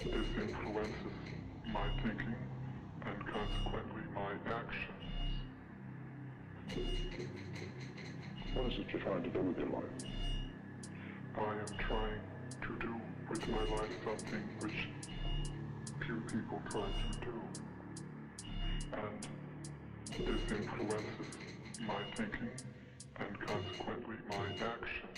This influences my thinking and consequently my actions. What is it you're trying to do with your life? I am trying to do with my life something which few people try to do. And this influences my thinking and consequently my actions.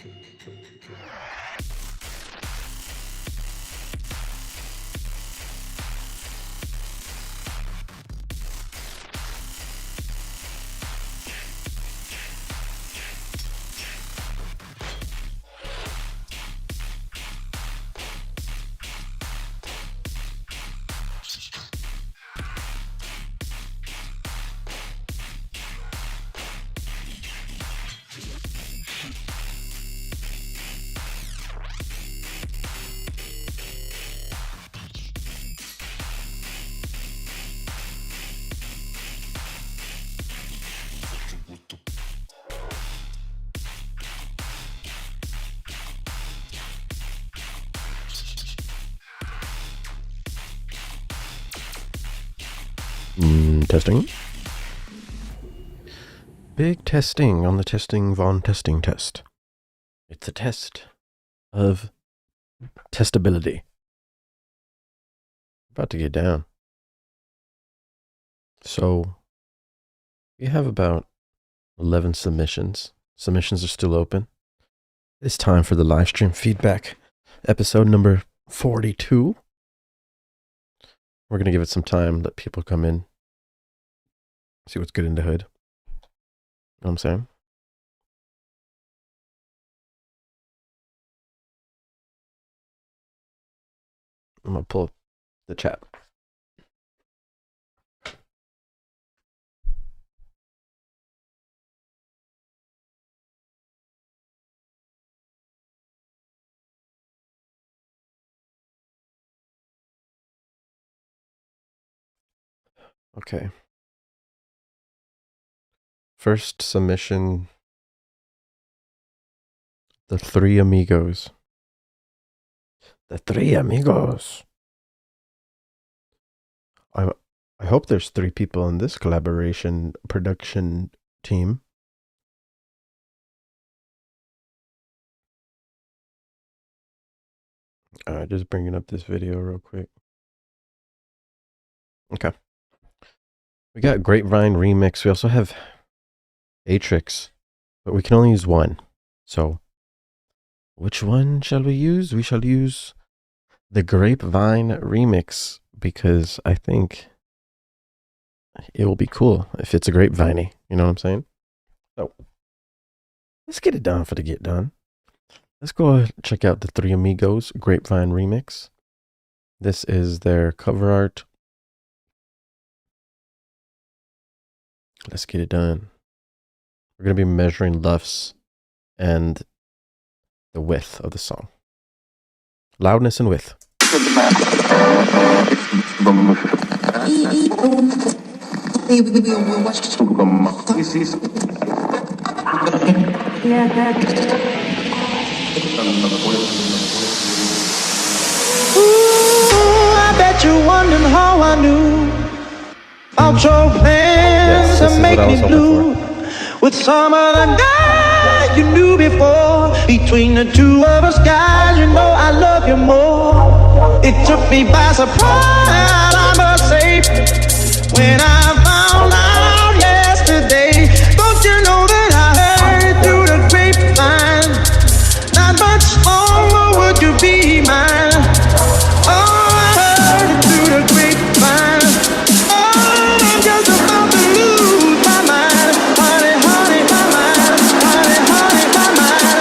Testing. Big testing on the testing von testing test. It's a test of testability. About to get down. So we have about 11 submissions. Submissions are still open. It's time for the live stream feedback. Episode number 42. We're going to give it some time, let people come in. See what's good in the hood. Know what I'm saying? I'm going to pull up the chat. Okay. First submission, the Three Amigos. The Three Amigos. I hope there's 3 people in this collaboration production team. Just bringing up this video real quick. Okay. We got Grapevine Remix. We also have Atrix, but we can only use one. So, which one shall we use? We shall use the Grapevine Remix because I think it will be cool if it's a grapeviney. You know what I'm saying? So, let's get it done for the get done. Let's go check out the Three Amigos Grapevine Remix. This is their cover art. Let's get it done. We're going to be measuring LUFS and the width of the song. Loudness and width. I bet you're wondering how I knew about your plans to make me blue with some other guy you knew before. Between the two of us, guys, you know I love you more. it took me by surprise, I must say, when I found out yesterday. Don't you know that I heard through the grapevine, not much longer would you be mine. Oh, I heard it through the grapevine. Oh, I'm just about to lose my mind. Honey, honey, my mind. Honey, honey, my mind.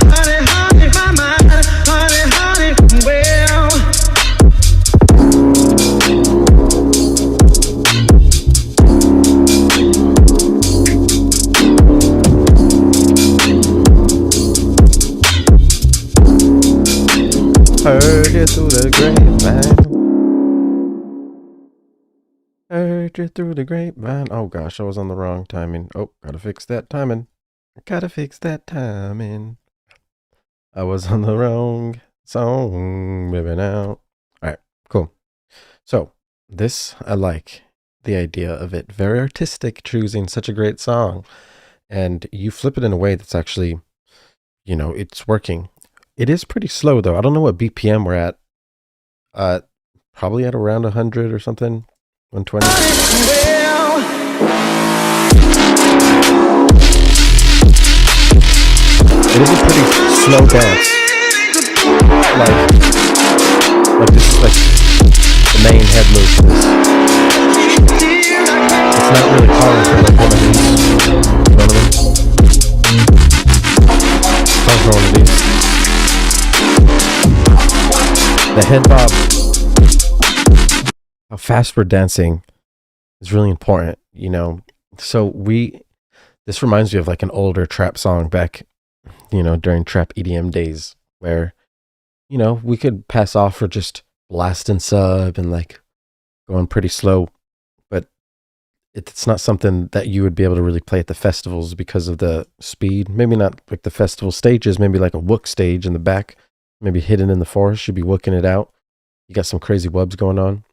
Honey, honey, my mind. Honey, honey, well. Heard you through the grapevine. Heard you through the grapevine. Oh gosh, I was on the wrong timing. Oh, gotta fix that timing. Gotta fix that timing. I was on the wrong song. Maybe now. Alright, cool. So, this, I like the idea of it. Very artistic, choosing such a great song. And you flip it in a way that's actually, you know, it's working. It is pretty slow though. I don't know what BPM we're at. Probably at around 100 or something. 120. It is a pretty slow dance. Like this is like the main head move for this. It's not really calling for like one of these. You know what I mean? Calling for one of these. The head bob, how fast we're dancing is really important, you know. So this reminds me of like an older trap song back, you know, during trap EDM days where, you know, we could pass off for just blasting sub and like going pretty slow, but it's not something that you would be able to really play at the festivals because of the speed. Maybe not like the festival stages, maybe like a wook stage in the back. Maybe hidden in the forest, you'd be wooking it out. You got some crazy wubs going on.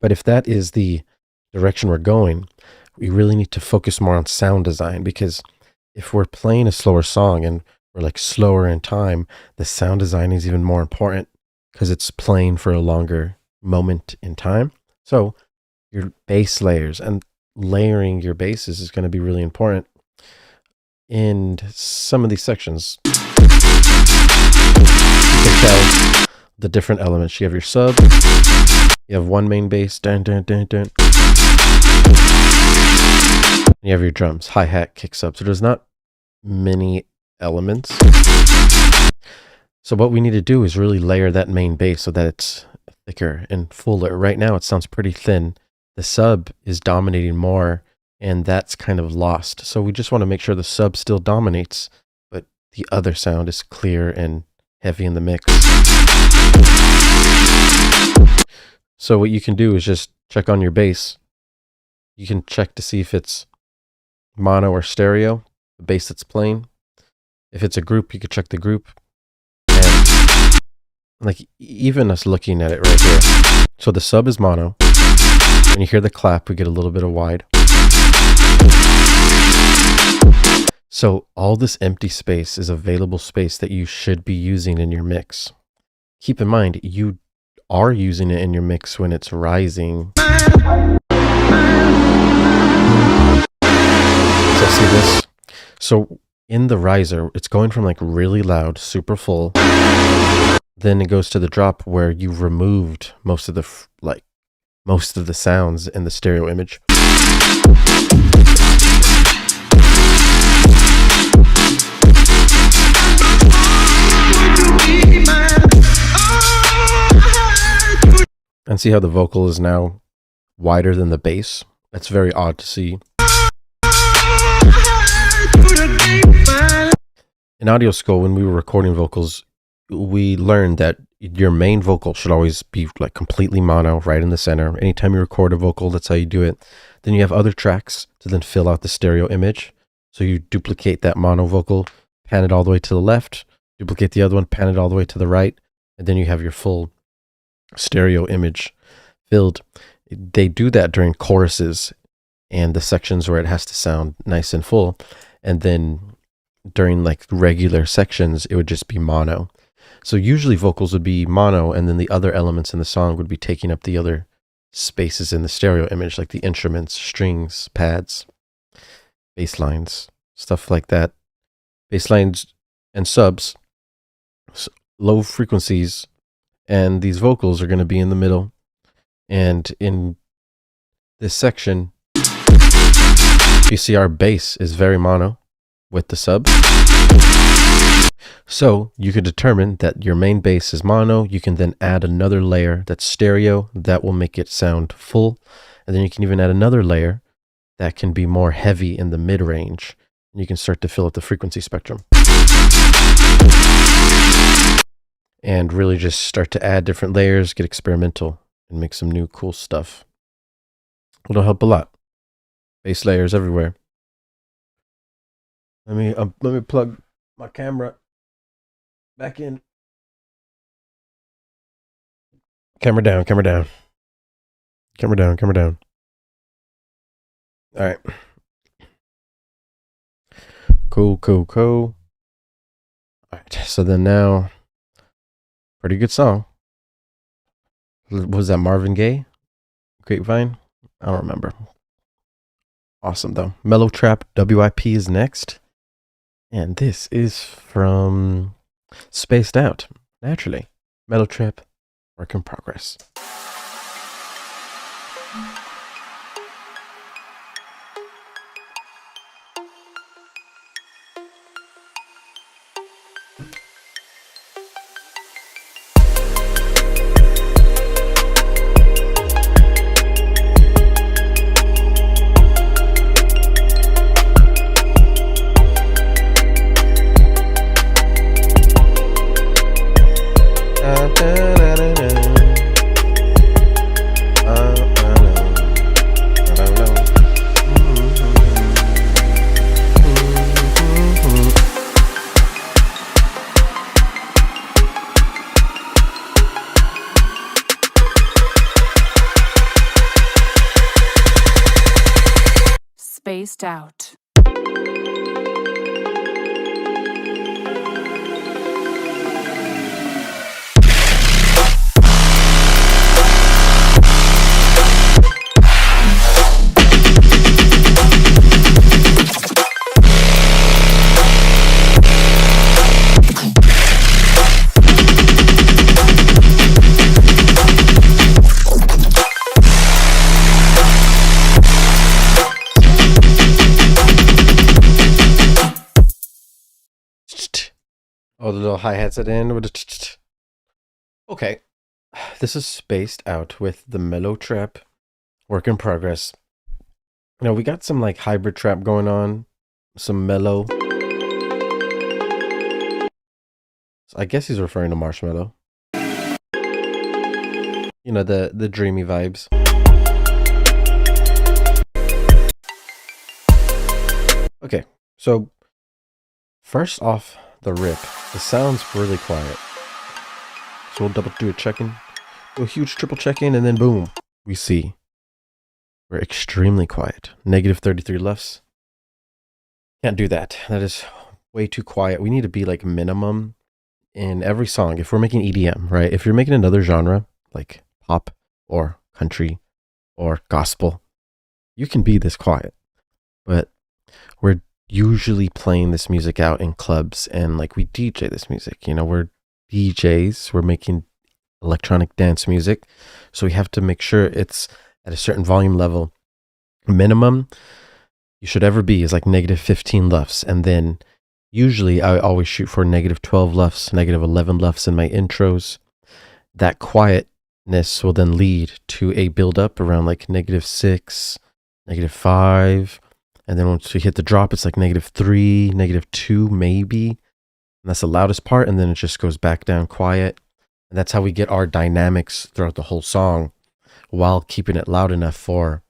But if that is the direction we're going, we really need to focus more on sound design, because if we're playing a slower song and we're like slower in time, the sound design is even more important because it's playing for a longer moment in time. So your bass layers and layering your basses is going to be really important in some of these sections. You can tell the different elements. You have your sub, you have one main bass, dun, dun, dun, dun. You have your drums, hi-hat, kick sub. So there's not many elements. So what we need to do is really layer that main bass so that it's thicker and fuller. Right now it sounds pretty thin. The sub is dominating more, and that's kind of lost. So we just want to make sure the sub still dominates, but the other sound is clear and heavy in the mix. So what you can do is just check on your bass. You can check to see if it's mono or stereo, the bass that's playing. If it's a group, you could check the group. And like even us looking at it right here. So the sub is mono. When you hear the clap, we get a little bit of wide. So all this empty space is available space that you should be using in your mix. Keep in mind, you are using it in your mix when it's rising. So see this? So in the riser, it's going from like really loud, super full. Then it goes to the drop where you've removed most of the most of the sounds in the stereo image. And see how the vocal is now wider than the bass? That's very odd to see. In audio school, when we were recording vocals, we learned that your main vocal should always be like completely mono, right in the center. Anytime you record a vocal, that's how you do it. Then you have other tracks to then fill out the stereo image. So you duplicate that mono vocal, pan it all the way to the left, duplicate the other one, pan it all the way to the right, and then you have your full stereo image filled. They do that during choruses and the sections where it has to sound nice and full. And then during like regular sections, it would just be mono. So usually vocals would be mono, and then the other elements in the song would be taking up the other spaces in the stereo image, like the instruments, strings, pads, bass lines, stuff like that. Bass lines and subs, low frequencies, and these vocals are going to be in the middle. And in this section, you see our bass is very mono with the subs. So you could determine that your main bass is mono. You can then add another layer that's stereo that will make it sound full. And then you can even add another layer that can be more heavy in the mid range. And you can start to fill up the frequency spectrum. And really just start to add different layers, get experimental, and make some new cool stuff. It'll help a lot. Bass layers everywhere. Let me plug my camera back in. Camera down, camera down. Camera down, camera down. All right. Cool. All right. So then now, pretty good song. Was that Marvin Gaye? Grapevine? I don't remember. Awesome though. Mellow Trap WIP is next. And this is from Spaced Out, naturally. Mellow Trap, work in progress. Spaced Out. Oh, the little hi-hats at the end. Okay. This is Spaced Out with the Mellow Trap, work in progress. You know, we got some like hybrid trap going on, some mellow. So I guess he's referring to Marshmello. You know, the dreamy vibes. Okay, so first off the rip, it sounds really quiet. So we'll do a check-in, do a huge triple check-in, and then boom, we see we're extremely quiet. Negative 33 LUFS. Can't do that. That is way too quiet. We need to be like minimum in every song. If we're making EDM, right? If you're making another genre like pop or country or gospel, you can be this quiet. But we're usually playing this music out in clubs and like we DJ this music. You know, we're DJs. We're making electronic dance music. So we have to make sure it's at a certain volume level. Minimum you should ever be is like negative 15 LUFS. And then usually I always shoot for negative 12 LUFS, negative 11 LUFS in my intros. That quietness will then lead to a build-up around like negative 6, negative 5. And then once we hit the drop, it's like negative 3, negative 2 maybe. And that's the loudest part. And then it just goes back down quiet. And that's how we get our dynamics throughout the whole song while keeping it loud enough for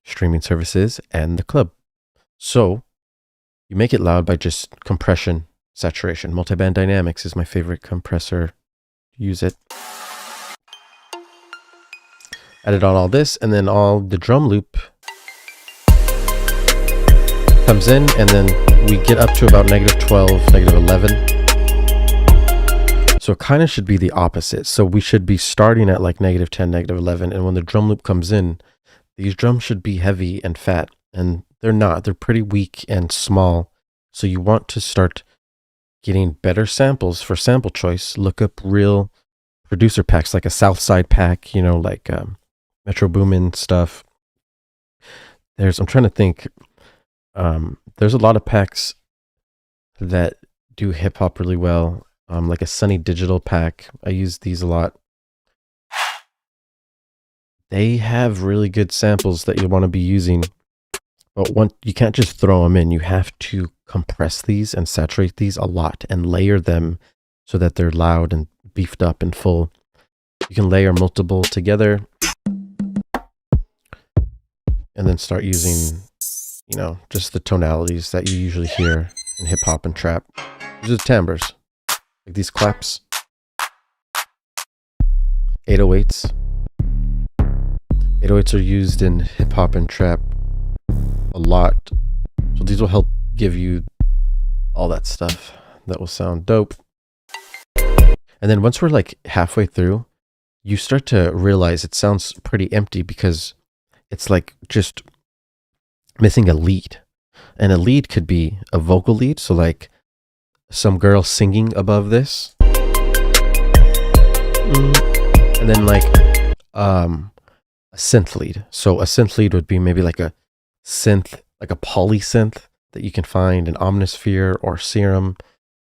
streaming services and the club. So you make it loud by just compression, saturation. Multiband dynamics is my favorite compressor. Use it. Added on all this, and then all the drum loop comes in, and then we get up to about negative 12, negative 11. So it kind of should be the opposite. So we should be starting at like negative 10, negative 11, and when the drum loop comes in, these drums should be heavy and fat, and they're not. They're pretty weak and small. So you want to start getting better samples for sample choice. Look up real producer packs, like a Southside pack, you know, like Metro Boomin stuff. I'm trying to think. There's a lot of packs that do hip hop really well. Like a Sunny Digital pack. I use these a lot. They have really good samples that you want to be using, but you can't just throw them in. You have to compress these and saturate these a lot and layer them so that they're loud and beefed up and full. You can layer multiple together and then start using, you know, just the tonalities that you usually hear in hip hop and trap. These are the timbres, like these claps, 808s. 808s are used in hip hop and trap a lot. So these will help give you all that stuff that will sound dope. And then once we're like halfway through, you start to realize it sounds pretty empty because it's like just missing a lead. And a lead could be a vocal lead. So like some girl singing above this. And then like a synth lead. So a synth lead would be maybe like a synth, like a polysynth that you can find in Omnisphere or Serum,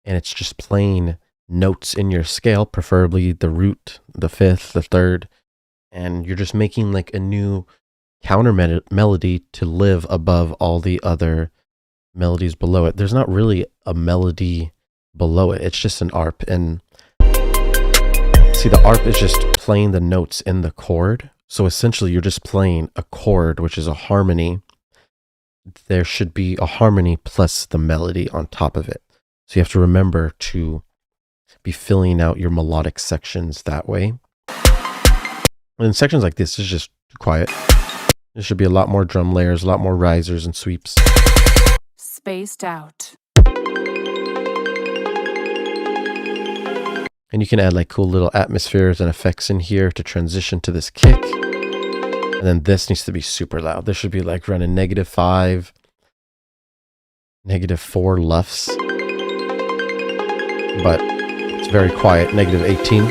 and it's just playing notes in your scale, preferably the root, the fifth, the third, and you're just making like a new counter melody to live above all the other melodies below it. There's not really a melody below it, it's just an ARP. And see, the ARP is just playing the notes in the chord. So essentially you're just playing a chord, which is a harmony. There should be a harmony plus the melody on top of it. So you have to remember to be filling out your melodic sections that way. And in sections like this, it's just too quiet. There should be a lot more drum layers, a lot more risers and sweeps. Spaced out. And you can add like cool little atmospheres and effects in here to transition to this kick. And then this needs to be super loud. This should be like running negative 5, negative 4 LUFS. But it's very quiet, negative 18.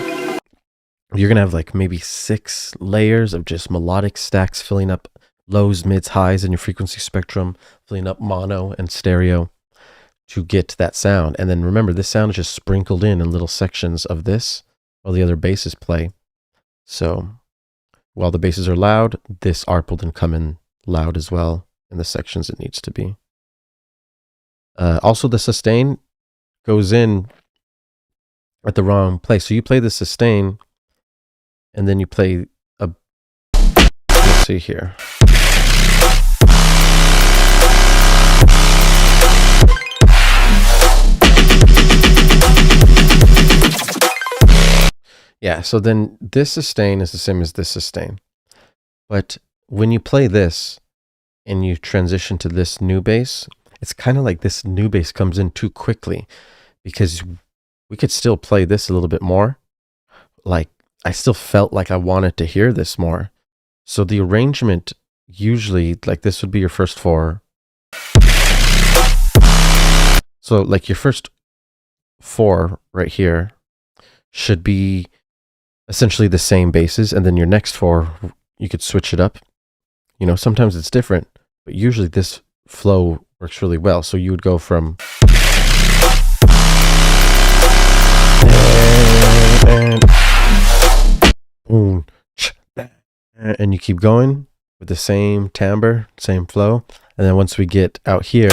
You're going to have like maybe 6 layers of just melodic stacks filling up lows, mids, highs in your frequency spectrum, filling up mono and stereo to get that sound. And then remember, this sound is just sprinkled in little sections of this while the other basses play. So while the basses are loud, this ARP will then come in loud as well in the sections it needs to be. Also, the sustain goes in at the wrong place. So you play the sustain, and then you play a... Let's see here. Yeah, so then this sustain is the same as this sustain. But when you play this and you transition to this new bass, it's kind of like this new bass comes in too quickly, because we could still play this a little bit more. Like, I still felt like I wanted to hear this more. So the arrangement, usually, like, this would be your first 4. So like your first 4 right here should be essentially the same basses, and then your next 4, you could switch it up. You know, sometimes it's different, but usually this flow works really well. So you would go from and you keep going with the same timbre, same flow, and then once we get out here,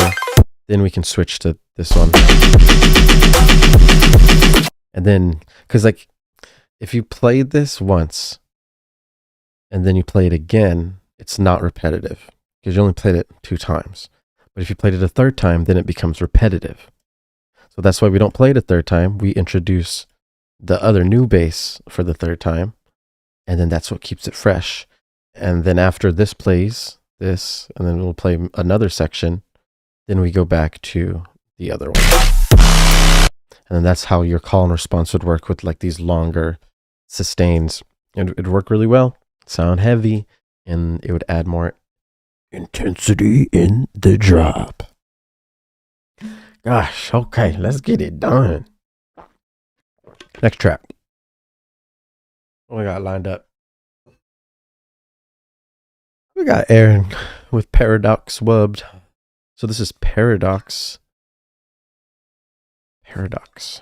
then we can switch to this one. And then, because like, if you played this once and then you play it again, it's not repetitive because you only played it 2 times. But if you played it a 3rd time, then it becomes repetitive. So that's why we don't play it a 3rd time. We introduce the other new bass for the 3rd time, and then that's what keeps it fresh. And then after this plays this, and then we'll play another section, then we go back to the other one. And then that's how your call and response would work with like these longer sustains. And it'd work really well, sound heavy, and it would add more intensity in the drop. Gosh, okay, let's get it done. Next track. What we got lined up? We got Aaron with Paradox Wubbed. So this is Paradox. Paradox.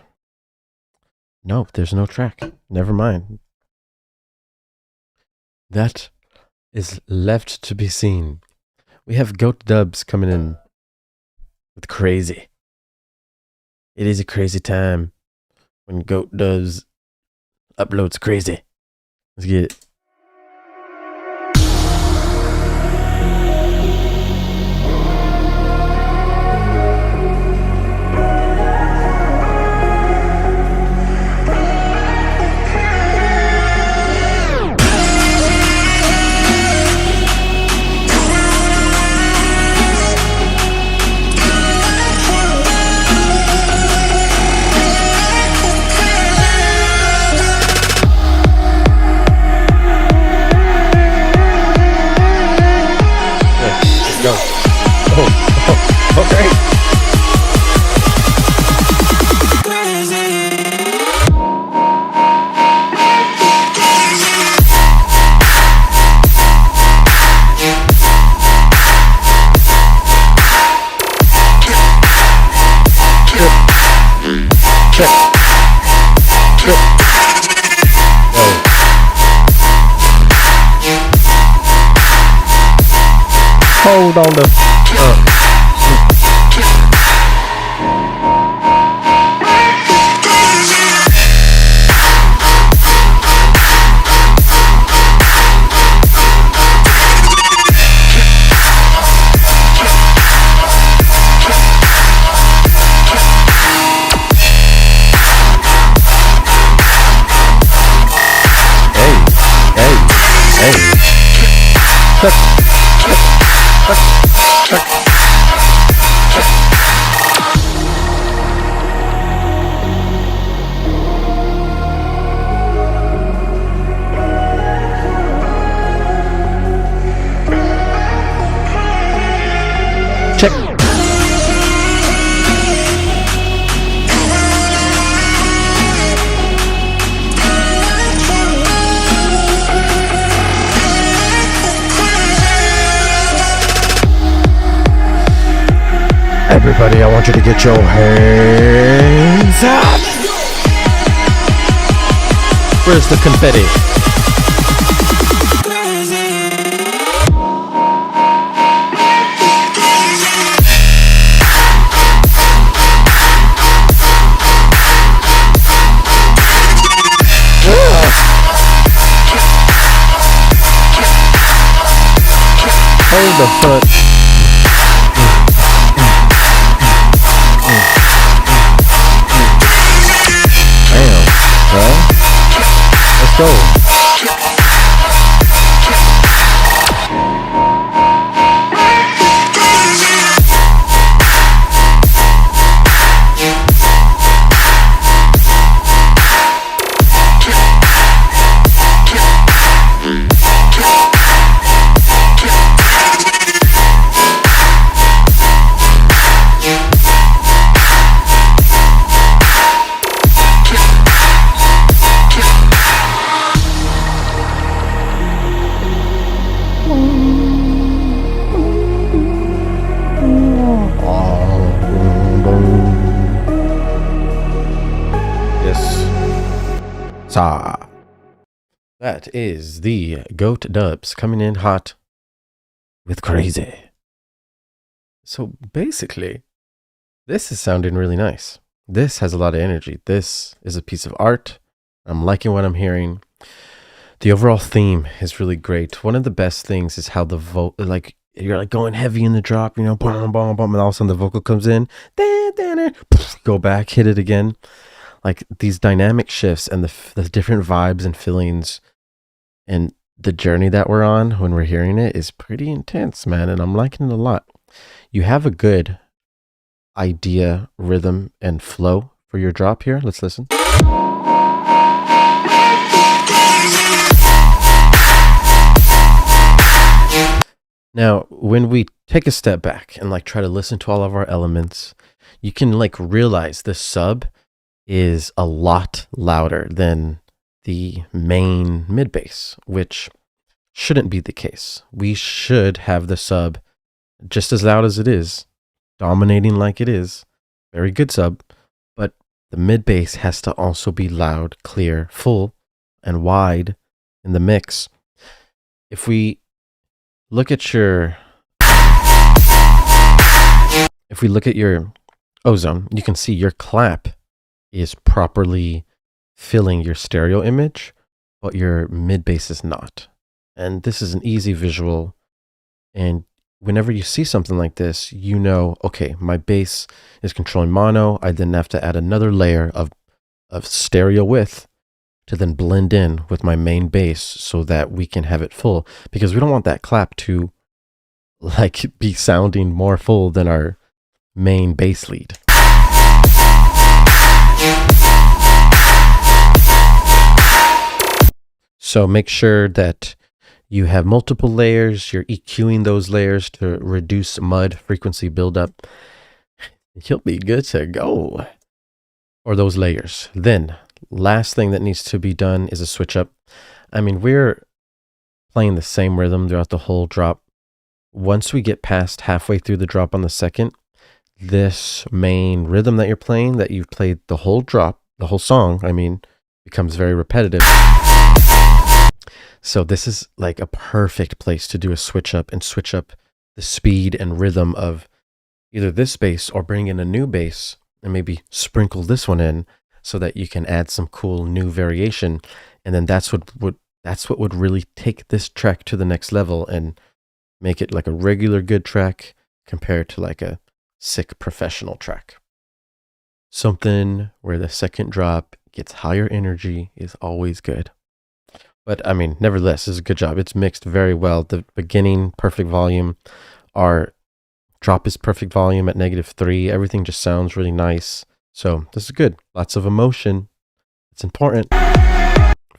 No, there's no track. Never mind. That is left to be seen. We have Goat Dubs coming in with Crazy. It is a crazy time when Goat Dubs uploads Crazy. Let's get it. Go. Oh, okay. Hold on the check. Everybody, I want you to get your hands up. Where's the confetti? Hold the foot. Damn, bro. go. That is the Goat Dubs coming in hot with crazy. So basically, this is sounding really nice. This has a lot of energy. This is a piece of art. I'm liking what I'm hearing. The overall theme is really great. One of the best things is how the like you're like going heavy in the drop, you know, boom, boom, boom, and all of a sudden the vocal comes in, go back, hit it again. Like these dynamic shifts and the different vibes and feelings and the journey that we're on when we're hearing it is pretty intense, man. And I'm liking it a lot. You have a good idea, rhythm, and flow for your drop here. Let's listen. Now, when we take a step back and like try to listen to all of our elements, you can like realize the sub is a lot louder than the main mid bass, which shouldn't be the case. We should have the sub just as loud as it is, dominating like it is. Very good sub, but the mid bass has to also be loud, clear, full, and wide in the mix. If we look at your ozone, you can see your clap is properly filling your stereo image, but your mid bass is not. And this is an easy visual. And whenever you see something like this, you know, okay, my bass is controlling mono. I then have to add another layer of stereo width to then blend in with my main bass so that we can have it full, because we don't want that clap to like be sounding more full than our main bass lead. So make sure that you have multiple layers. You're EQing those layers to reduce mud frequency buildup. You'll be good to go. Or those layers. Then, last thing that needs to be done is a switch up. I mean, we're playing the same rhythm throughout the whole drop. Once we get past halfway through the drop on the second, this main rhythm that you're playing, that you've played the whole drop, the whole song, I mean, becomes very repetitive. So this is like a perfect place to do a switch up and switch up the speed and rhythm of either this bass or bring in a new bass and maybe sprinkle this one in so that you can add some cool new variation. And then that's what would really take this track to the next level and make it like a regular good track compared to like a sick professional track. Something where the second drop gets higher energy is always good. But I mean, nevertheless, this is a good job. It's mixed very well. The beginning, perfect volume. Our drop is perfect volume at -3. Everything just sounds really nice. So this is good. Lots of emotion. It's important.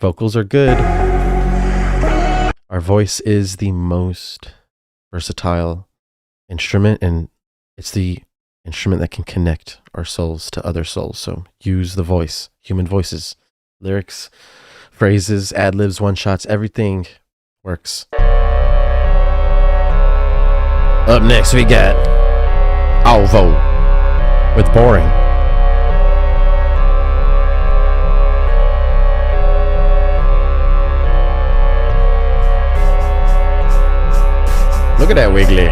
Vocals are good. Our voice is the most versatile instrument, and it's the instrument that can connect our souls to other souls. So use the voice, human voices, lyrics, phrases, ad-libs, one-shots, everything works. Up next we got Alvo with Boring. Look at that wiggly.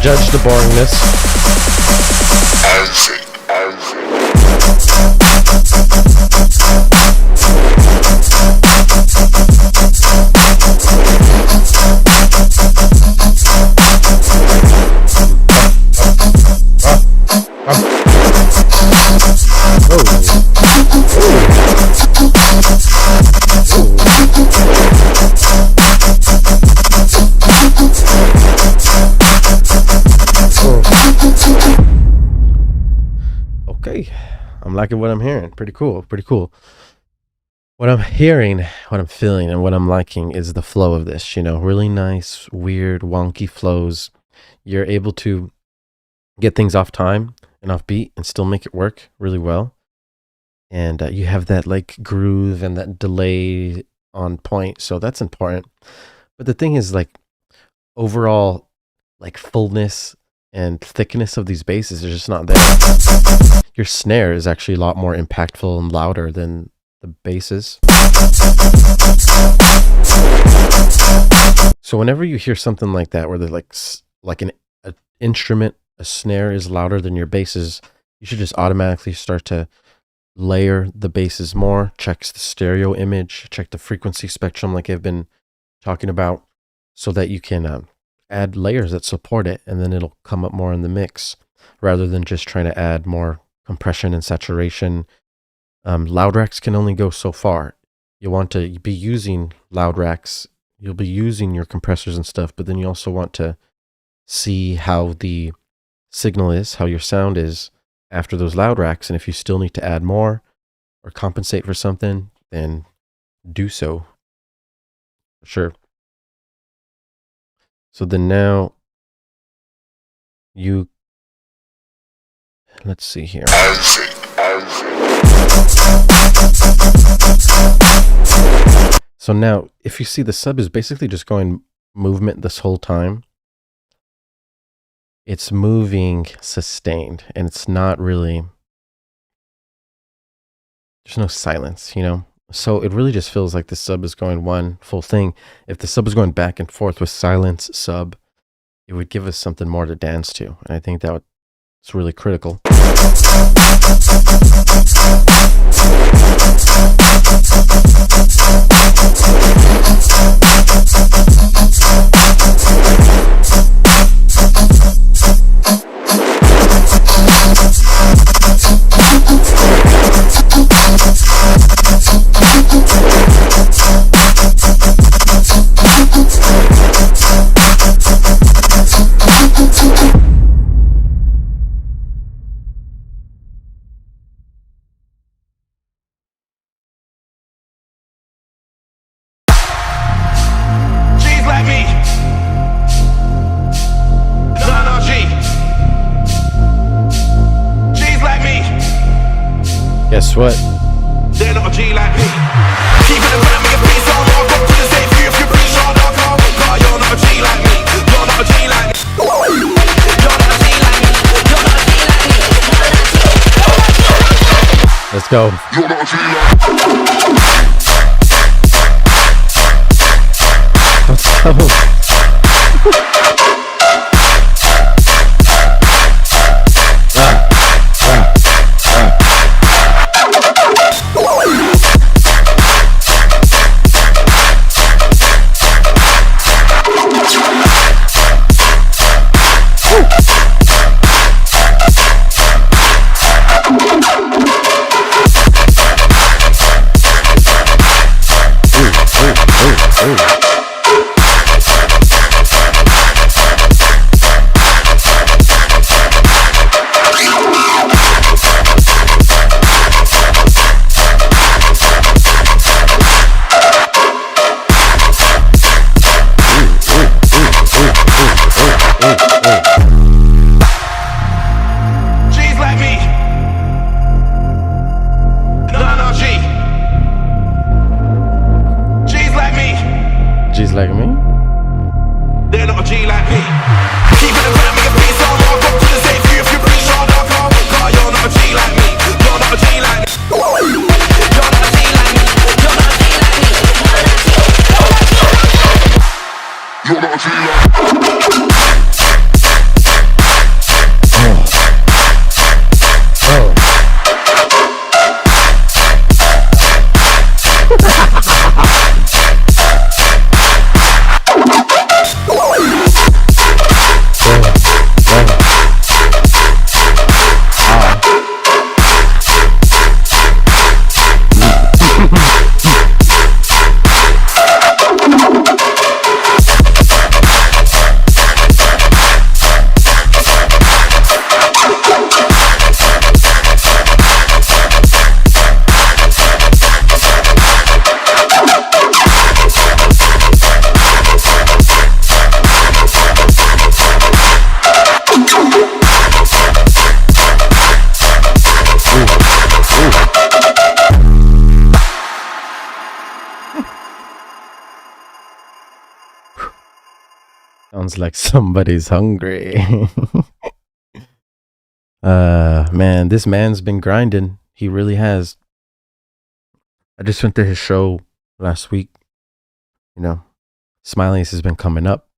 Judge the boringness. I'm liking what I'm hearing. Pretty cool. Pretty cool. What I'm hearing, what I'm feeling, and what I'm liking is the flow of this. You know, really nice, weird, wonky flows. You're able to get things off time and off beat and still make it work really well. And you have that like groove and that delay on point. So that's important. But the thing is, like, overall, like, fullness and thickness of these basses is just not there. Your snare is actually a lot more impactful and louder than the basses. So whenever you hear something like that, where there's like an instrument, a snare is louder than your basses, you should just automatically start to layer the basses more. Check the stereo image, check the frequency spectrum, like I've been talking about, so that you can add layers that support it, and then it'll come up more in the mix, rather than just trying to add more compression and saturation. Loud racks can only go so far. You want to be using loud racks, you'll be using your compressors and stuff, but then you also want to see how the signal is, how your sound is after those loud racks, and if you still need to add more or compensate for something, then do so. For sure. So then now you, let's see here. So now, if you see, the sub is basically just going movement this whole time. It's moving sustained, and it's not really, there's no silence, you know? So it really just feels like the sub is going one full thing. If the sub is going back and forth with silence sub, it would give us something more to dance to. And I think it's really critical. Guess what? They're not a G like me. Keep it around me a piece on I'll go to the safe you if you preach on I'll go. God, you're not a G like me. You're not a G like me. You're not a G like me. You're not a G like me. Let's go. You're not a G like me. Let's go. Like me? They're not a G like me. Keep it around me a piece on I'll go to the safe you if you preach on I'll go. God, you're not a G like me. You're not a G like me. You're not a G like me. You're not a G like me. You're not a G like me. Sounds like somebody's hungry. Man, this man's been grinding. He really has. I just went to his show last week. You know, Smiley's has been coming up.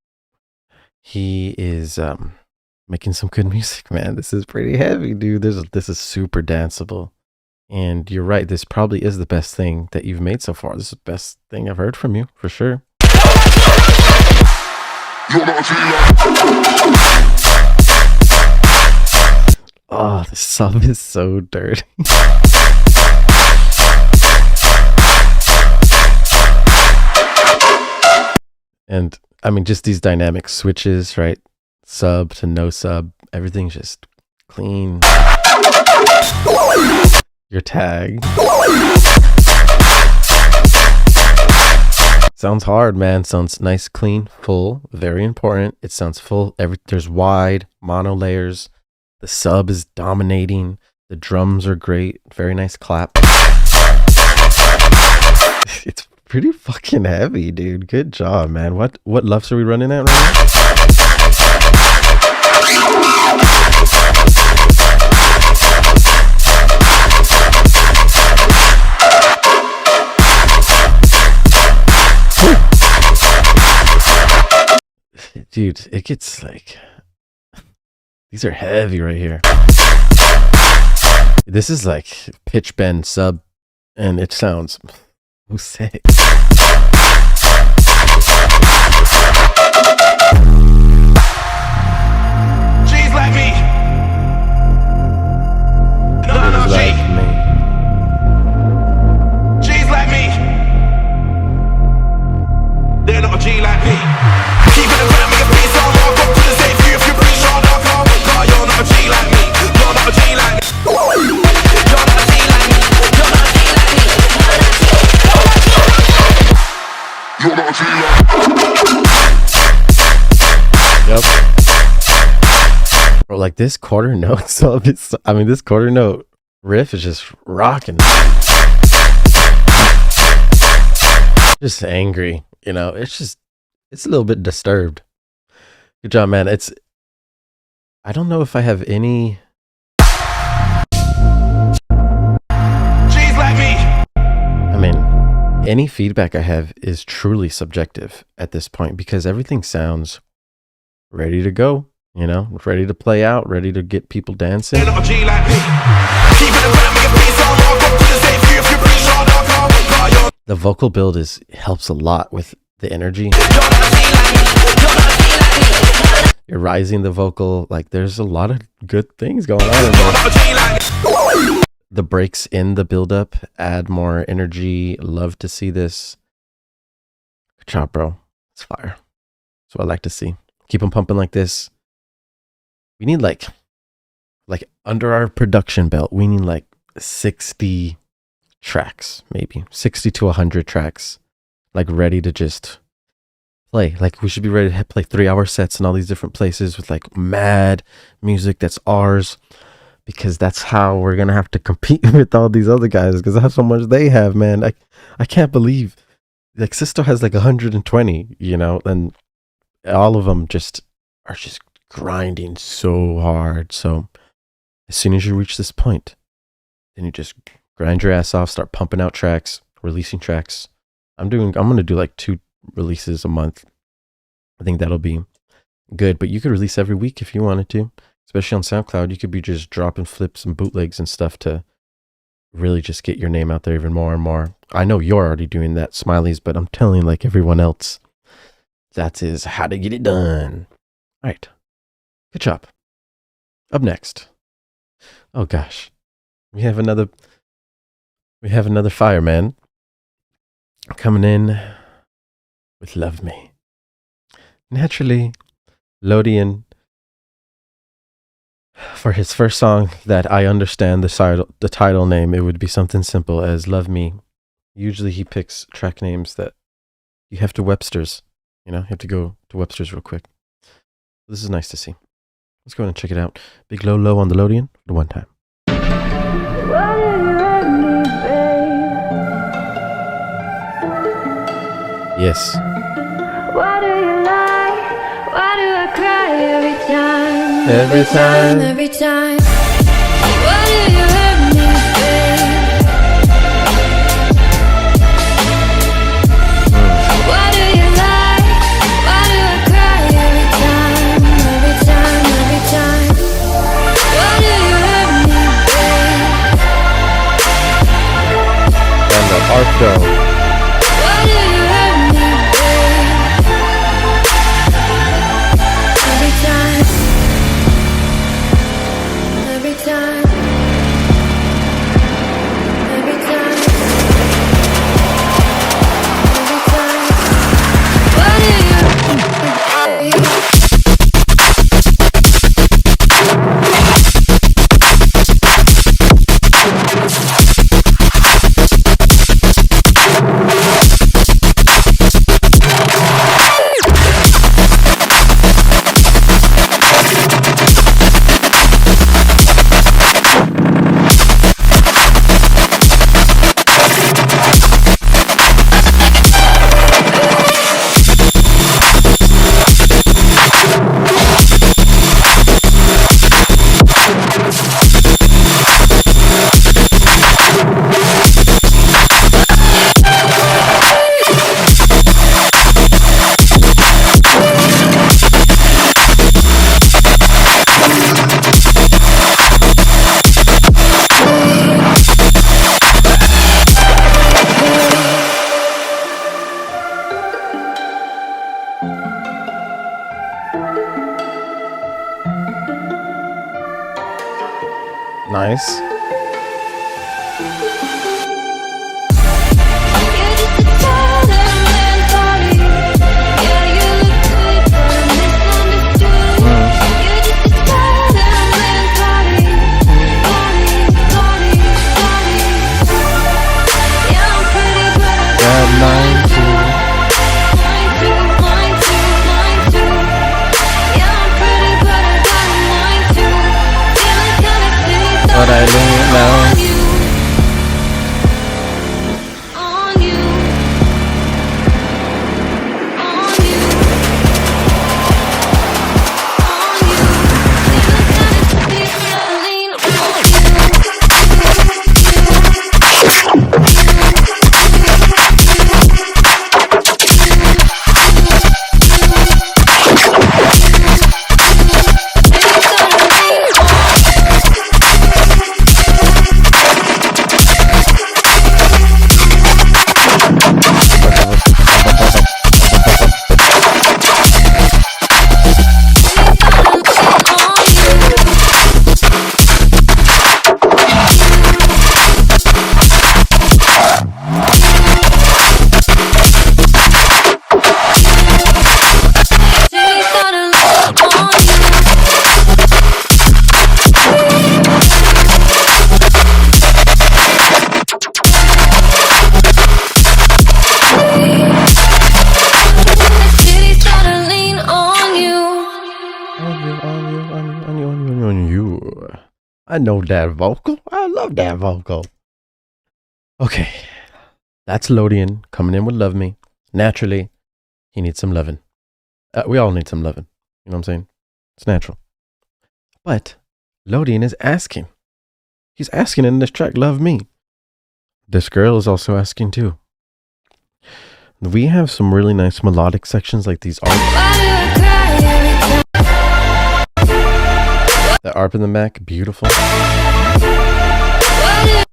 He is making some good music, man. This is pretty heavy, dude. This is super danceable. And you're right, this probably is the best thing that you've made so far. This is the best thing I've heard from you, for sure. Oh, the sub is so dirty. And I mean, just these dynamic switches, right? Sub to no sub, everything's just clean. Your tag. Sounds hard, man. Sounds nice, clean, full. Very important. It sounds full. There's wide mono layers. The sub is dominating. The drums are great. Very nice clap. It's pretty fucking heavy, dude. Good job, man. What LUFS are we running at right now? Dude, it gets like, these are heavy right here. This is like pitch bend sub, and it sounds sick. G's like me. No, G. G's like me. They're not a G like me. Keep it around me, a piece on walk up to the safe you if you pretty sure I'll come. Nah, you're not a G like me. You're not a G like me. You're not a G like me. You're not a G like me. You're not a G like me. Yep. Bro, like this quarter note sub is, I mean, this quarter note riff is just rocking. Just angry, you know, it's a little bit disturbed. Good job, man. I don't know if I have any. G's like me. I mean, any feedback I have is truly subjective at this point because everything sounds ready to go, you know, ready to play out, ready to get people dancing. They're not a G like me. Keep it around me, a piece on walk up to the safe you if you pretty sure I'll come. Nah, you're The vocal build helps a lot with the energy. You're rising the vocal, like there's a lot of good things going on in there. The breaks in the build up add more energy. Love to see this. Good job, bro. It's fire. That's what I like to see. Keep them pumping like this. We need like under our production belt, we need like 60 tracks, maybe 60 to 100 tracks, like ready to just play. Like we should be ready to play 3-hour sets in all these different places with like mad music that's ours, because that's how we're gonna have to compete with all these other guys, because that's how much they have, man. I can't believe like Sisto has like 120, you know, and all of them are just grinding so hard. So as soon as you reach this point, then you just grind your ass off, start pumping out tracks, releasing tracks. I'm gonna do like 2 releases a month. I think that'll be good, but you could release every week if you wanted to, especially on SoundCloud. You could be just dropping flips and bootlegs and stuff to really just get your name out there even more and more. I know you're already doing that, Smileys, but I'm telling like everyone else, that is how to get it done. All right. Good job. Up next. Oh gosh. We have another fireman coming in with Love Me. Naturally, Lodian, for his first song that I understand the title name, it would be something simple as Love Me. Usually he picks track names that you have to Webster's, you know, you have to go to Webster's real quick. This is nice to see. Let's go ahead and check it out. Big low on the Lodian for the one time. Yes. What do you like? What do time, Every time. every time. Why do you hurt me, babe? Why do you lie? Why do I cry every time, every time, every time? Why do you hurt me, babe? And the arc though. Why do you hurt me, babe? Every time, every time, every time, every time. Why do you hurt me, babe? Nice. But I don't know. I know that vocal. I love that vocal. Okay. That's Lodian coming in with Love Me. Naturally, he needs some loving. We all need some loving. You know what I'm saying? It's natural. But Lodian is asking. He's asking in this track, Love Me. This girl is also asking too. We have some really nice melodic sections like these arps. The ARP in the Mac, beautiful.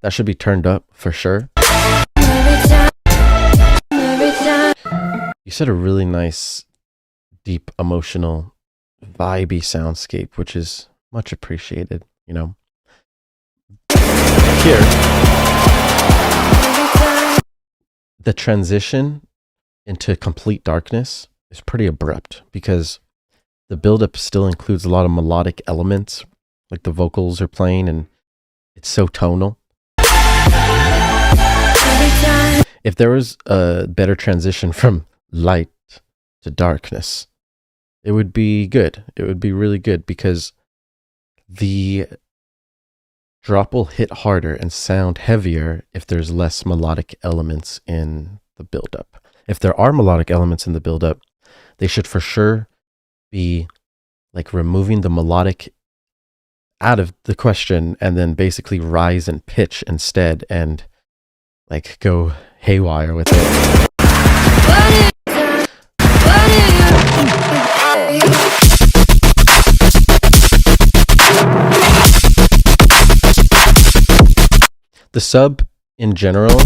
That should be turned up for sure. You said a really nice, deep, emotional, vibey soundscape, which is much appreciated, you know. Here, the transition into complete darkness is pretty abrupt because the buildup still includes a lot of melodic elements, like the vocals are playing, and it's so tonal. If there was a better transition from light to darkness, it would be good. It would be really good because the drop will hit harder and sound heavier if there's less melodic elements in the buildup. If there are melodic elements in the buildup, they should for sure be like removing the melodic out of the question and then basically rise and pitch instead and like go haywire with it. The sub in general,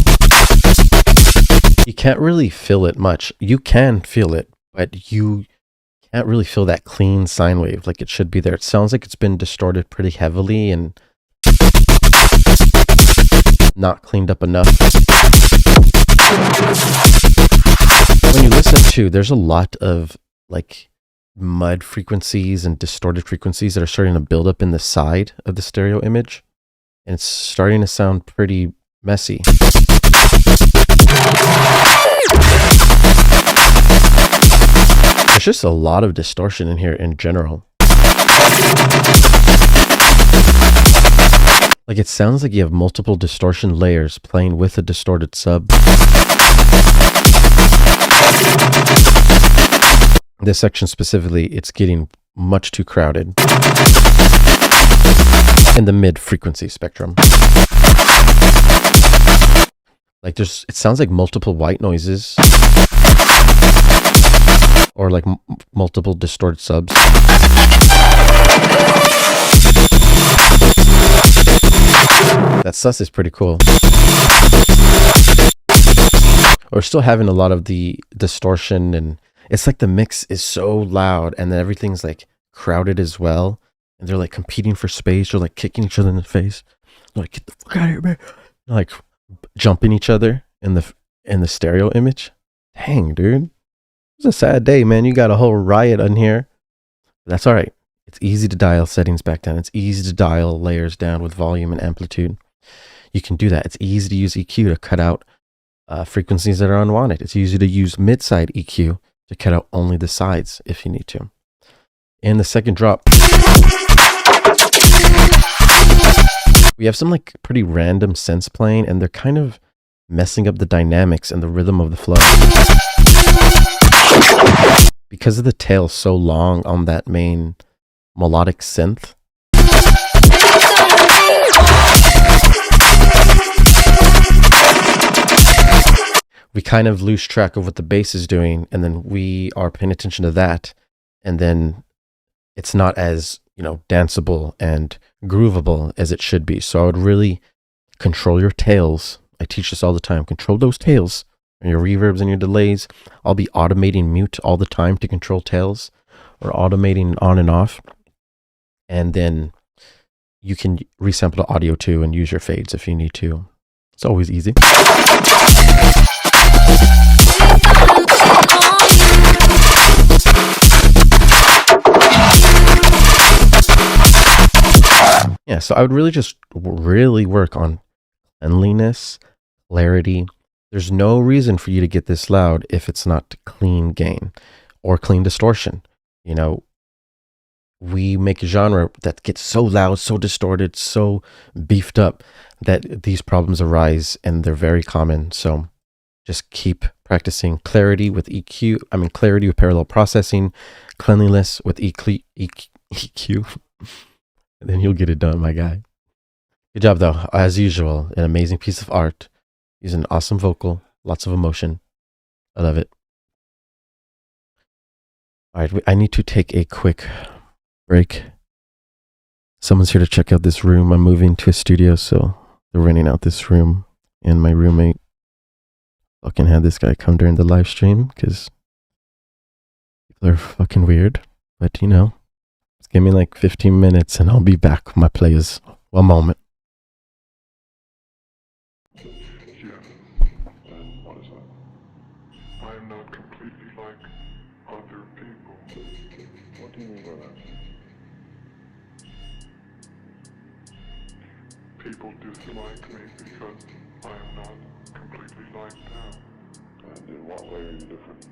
you can't really feel it much. You can feel it, but you can't really feel that clean sine wave like it should be there. It sounds like it's been distorted pretty heavily and not cleaned up enough. When you listen to, there's a lot of like mud frequencies and distorted frequencies that are starting to build up in the side of the stereo image. And it's starting to sound pretty messy. There's just a lot of distortion in here in general. Like it sounds like you have multiple distortion layers playing with a distorted sub. This section specifically, it's getting much too crowded in the mid frequency spectrum. Like it sounds like multiple white noises or like multiple distorted subs. That sus is pretty cool. We're still having a lot of the distortion, and it's like the mix is so loud and then everything's like crowded as well. And they're like competing for space or like kicking each other in the face. They're like, get the fuck out of here, man. They're like jumping each other in the stereo image. Dang, dude. It's a sad day, man. You got a whole riot on here. That's all right. It's easy to dial settings back down. It's easy to dial layers down with volume and amplitude. You can do that. It's easy to use EQ to cut out frequencies that are unwanted. It's easy to use mid-side EQ to cut out only the sides if you need to. In the second drop, we have some like pretty random synths playing, and they're kind of messing up the dynamics and the rhythm of the flow. Because of the tail so long on that main melodic synth, we kind of lose track of what the bass is doing, and then we are paying attention to that, and then it's not as, you know, danceable and groovable as it should be. So I would really control your tails. I teach this all the time. Control those tails and your reverbs and your delays. I'll be automating mute all the time to control tails, or automating on and off. And then you can resample the audio too and use your fades if you need to. It's always easy. Yeah, so I would really just work on cleanliness, clarity. There's no reason for you to get this loud if it's not clean gain or clean distortion. You know, we make a genre that gets so loud, so distorted, so beefed up that these problems arise, and they're very common. So just keep practicing clarity with EQ. I mean, clarity with parallel processing, cleanliness with EQ. And then you'll get it done, my guy. Good job, though. As usual, an amazing piece of art. Using an awesome vocal, lots of emotion. I love it. All right, I need to take a quick break. Someone's here to check out this room. I'm moving to a studio, so they're renting out this room. And my roommate fucking had this guy come during the live stream because people are fucking weird. But, you know, just give me like 15 minutes and I'll be back with my players. One moment. Yeah. And what is that? I am not completely like other people. What do you mean by that? People dislike me because I am not completely like them. And in what way are you different?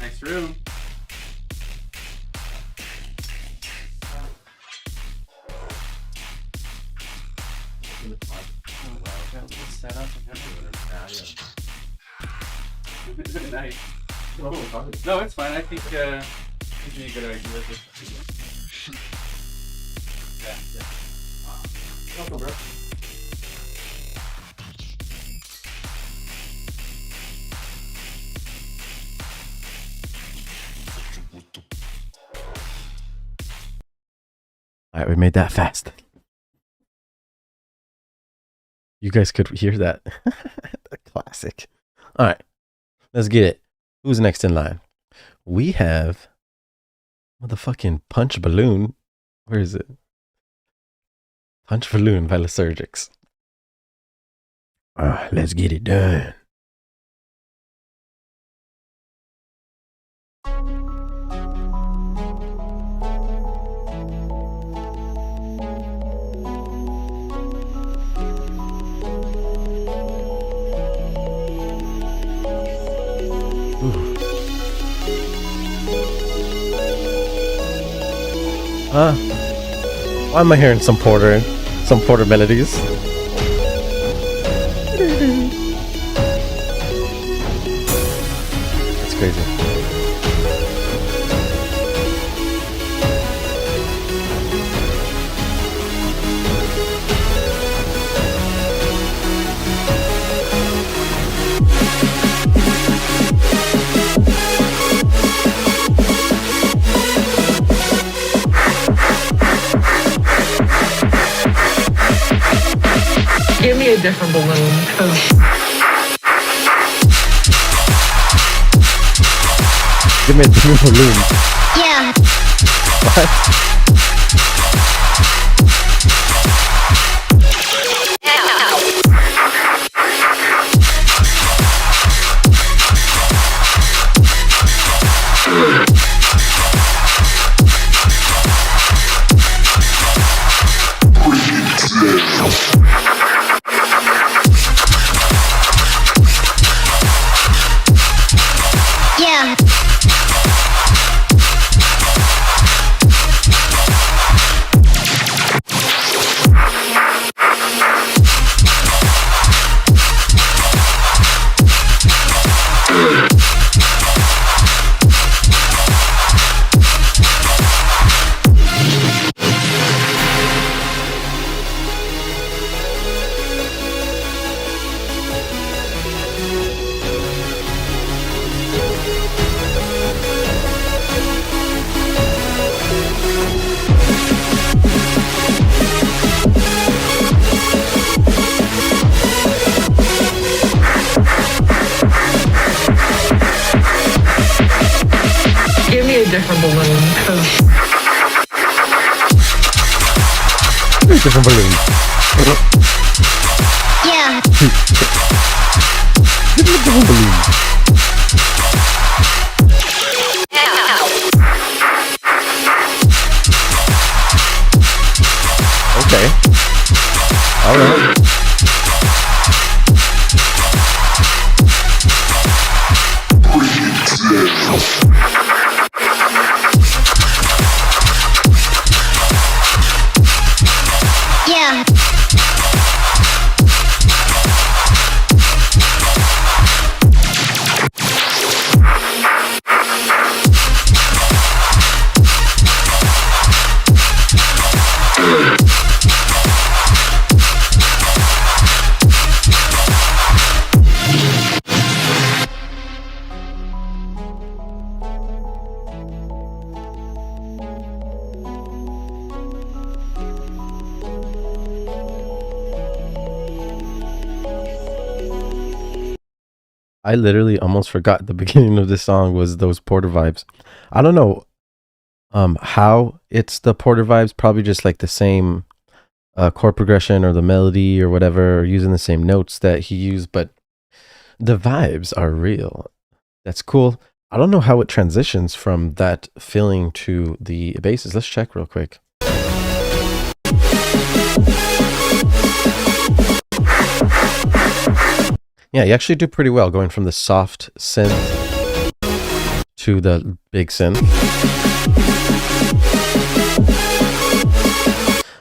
Next room. Nice. No, it's fine. I think gives me a good idea of this. Yeah. Welcome, bro. All right, we made that fast. You guys could hear that. A classic. All right, let's get it. Who's next in line? We have motherfucking Punch Balloon. Where is it? Punch Balloon by Lysergics. Let's get it done. Why am I hearing some Porter melodies? That's crazy. Give me a different balloon, 'cause Give me a different balloon. yeah. What? Yeah. Give me a different balloon, 'cause Different balloon. yeah. Give me a different balloon. Okay. All right. Yeah. I literally almost forgot the beginning of this song was those Porter vibes. I don't know how it's the Porter vibes, probably just like the same chord progression or the melody or whatever, or using the same notes that he used, but the vibes are real. That's cool. I don't know how it transitions from that filling to the basses. Let's check real quick. Yeah, you actually do pretty well going from the soft synth to the big synth.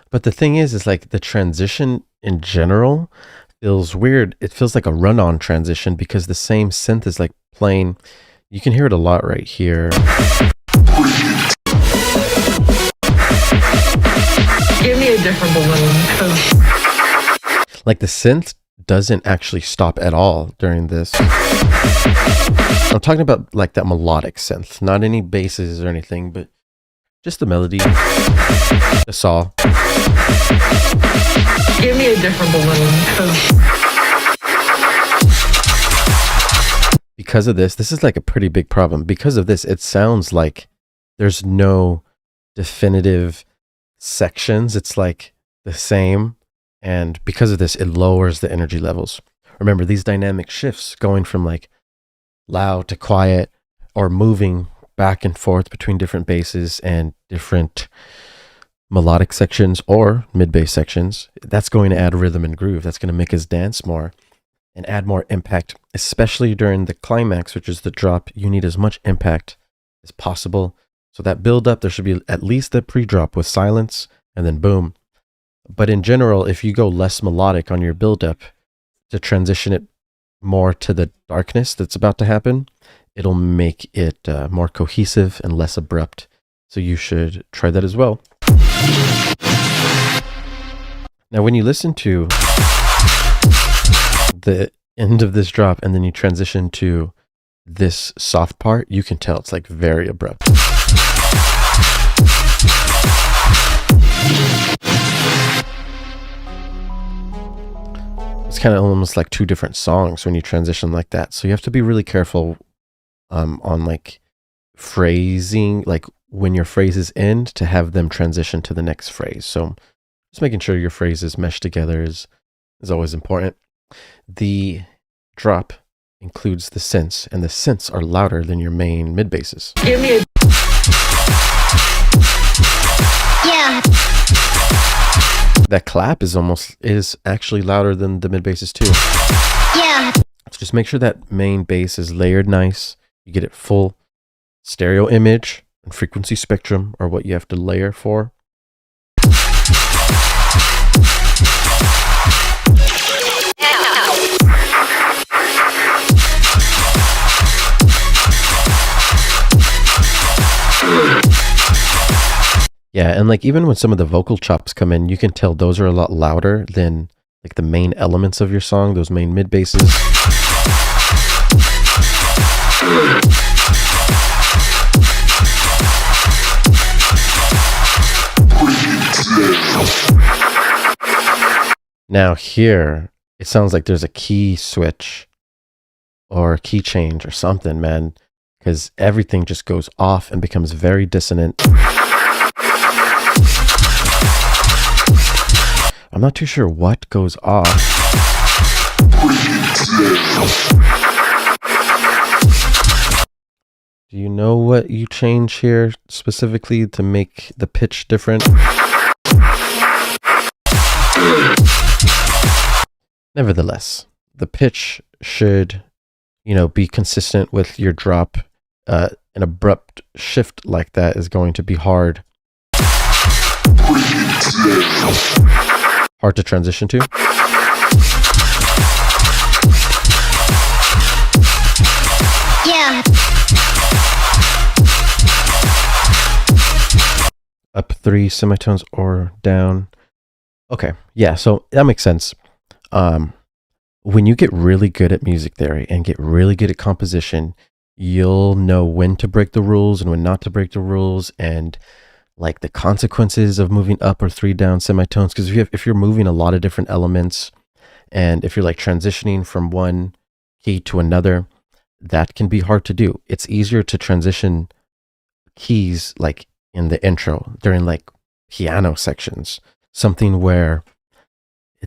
But the thing is like the transition in general feels weird. It feels like a run-on transition because the same synth is like playing. You can hear it a lot right here. Give me a different balloon, 'cause Like the synth doesn't actually stop at all during this. I'm talking about like that melodic synth, not any basses or anything, but just the melody, the saw. give me a different balloon, 'cause Because of this is like a pretty big problem. Because of this, it sounds like there's no definitive sections. It's like the same. And because of this, it lowers the energy levels. Remember, these dynamic shifts going from like loud to quiet or moving back and forth between different basses and different melodic sections or mid-bass sections, that's going to add rhythm and groove. That's going to make us dance more and add more impact, especially during the climax, which is the drop. You need as much impact as possible. So that build up, there should be at least a pre-drop with silence and then boom. But in general, if you go less melodic on your build-up to transition it more to the darkness that's about to happen, it'll make it more cohesive and less abrupt. So you should try that as well. Now, when you listen to the end of this drop and then you transition to this soft part, you can tell it's like very abrupt. It's kind of almost like two different songs when you transition like that. So you have to be really careful on like phrasing, like when your phrases end, to have them transition to the next phrase. So just making sure your phrases mesh together is always important. The drop includes the synths, and the synths are louder than your main mid basses. give me a Yeah. That clap is actually louder than the mid basses too. Yeah. So just make sure that main bass is layered nice. You get it full. Stereo image and frequency spectrum are what you have to layer for. Yeah, and like even when some of the vocal chops come in, you can tell those are a lot louder than like the main elements of your song, those main mid basses. Now here, it sounds like there's a key switch or a key change or something, man, because everything just goes off and becomes very dissonant. I'm not too sure what goes off. Do you know what you change here specifically to make the pitch different? Nevertheless, the pitch should, be consistent with your drop. An abrupt shift like that is going to be hard. Hard to transition to. Yeah. Up 3 semitones or down. Okay, yeah, so that makes sense. When you get really good at music theory and get really good at composition, you'll know when to break the rules and when not to break the rules, and like the consequences of moving up or 3 down semitones. Because if you're moving a lot of different elements, and if you're like transitioning from one key to another, that can be hard to do. It's easier to transition keys like in the intro during like piano sections, something where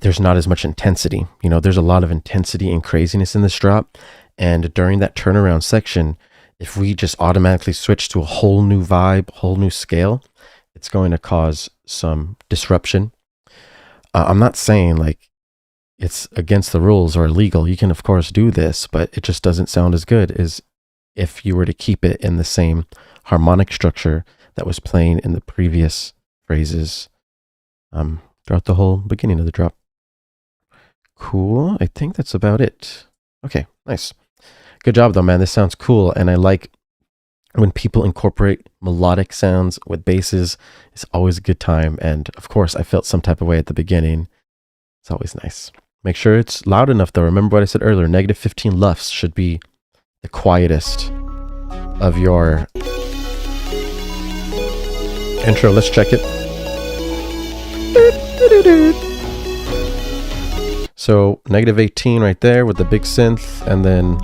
there's not as much intensity. There's a lot of intensity and craziness in this drop. And during that turnaround section, if we just automatically switch to a whole new vibe, whole new scale, it's going to cause some disruption. I'm not saying like it's against the rules or illegal. You can of course do this, but it just doesn't sound as good as if you were to keep it in the same harmonic structure that was playing in the previous phrases throughout the whole beginning of the drop. Cool. I think that's about it. Okay, nice. Good job though, man. This sounds cool. And I like when people incorporate melodic sounds with basses. It's always a good time. And of course, I felt some type of way at the beginning. It's always nice. Make sure it's loud enough though. Remember what I said earlier, negative 15 lufs should be the quietest of your intro. Let's check it. So negative 18 right there with the big synth, and then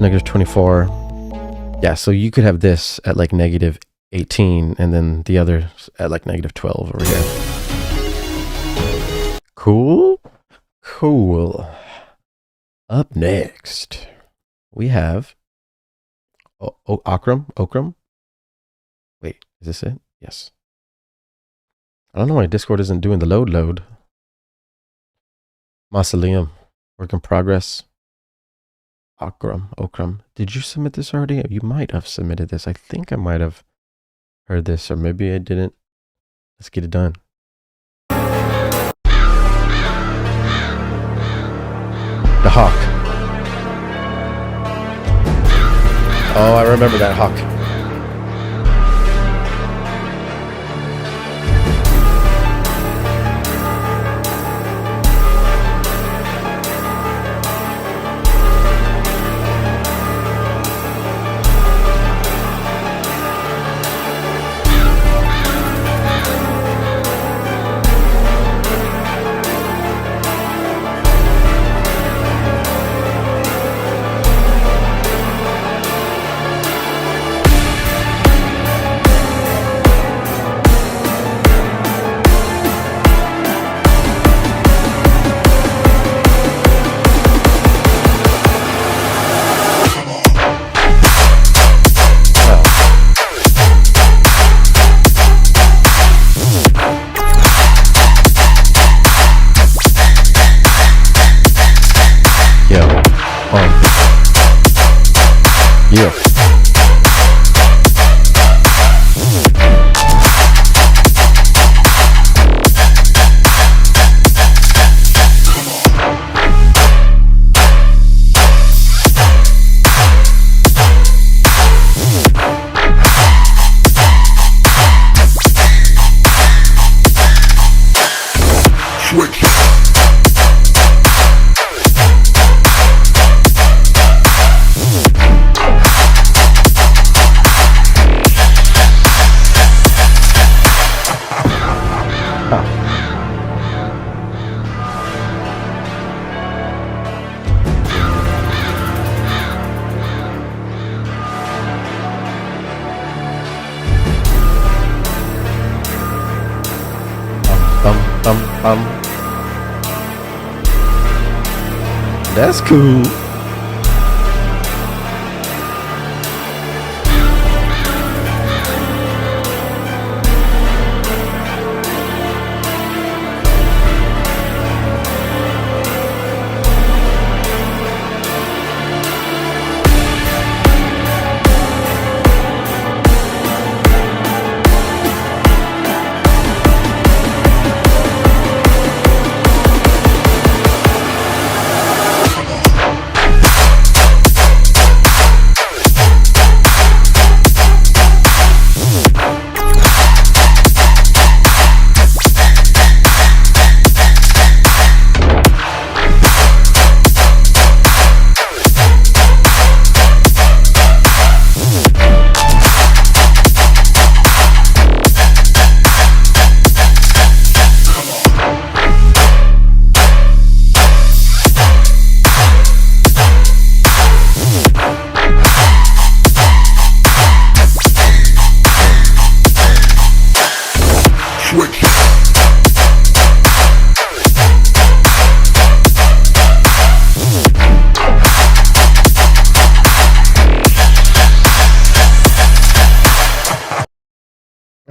negative 24. Yeah, so you could have this at like negative 18 and then the other at like negative 12 over here. Cool. Cool. Up next, we have Okram. Wait, is this it? Yes. I don't know why Discord isn't doing the load. Mausoleum, work in progress. Okram. Did you submit this already? You might have submitted this. I think I might have heard this, or maybe I didn't. Let's get it done. The hawk. Oh, I remember that hawk. That's cool.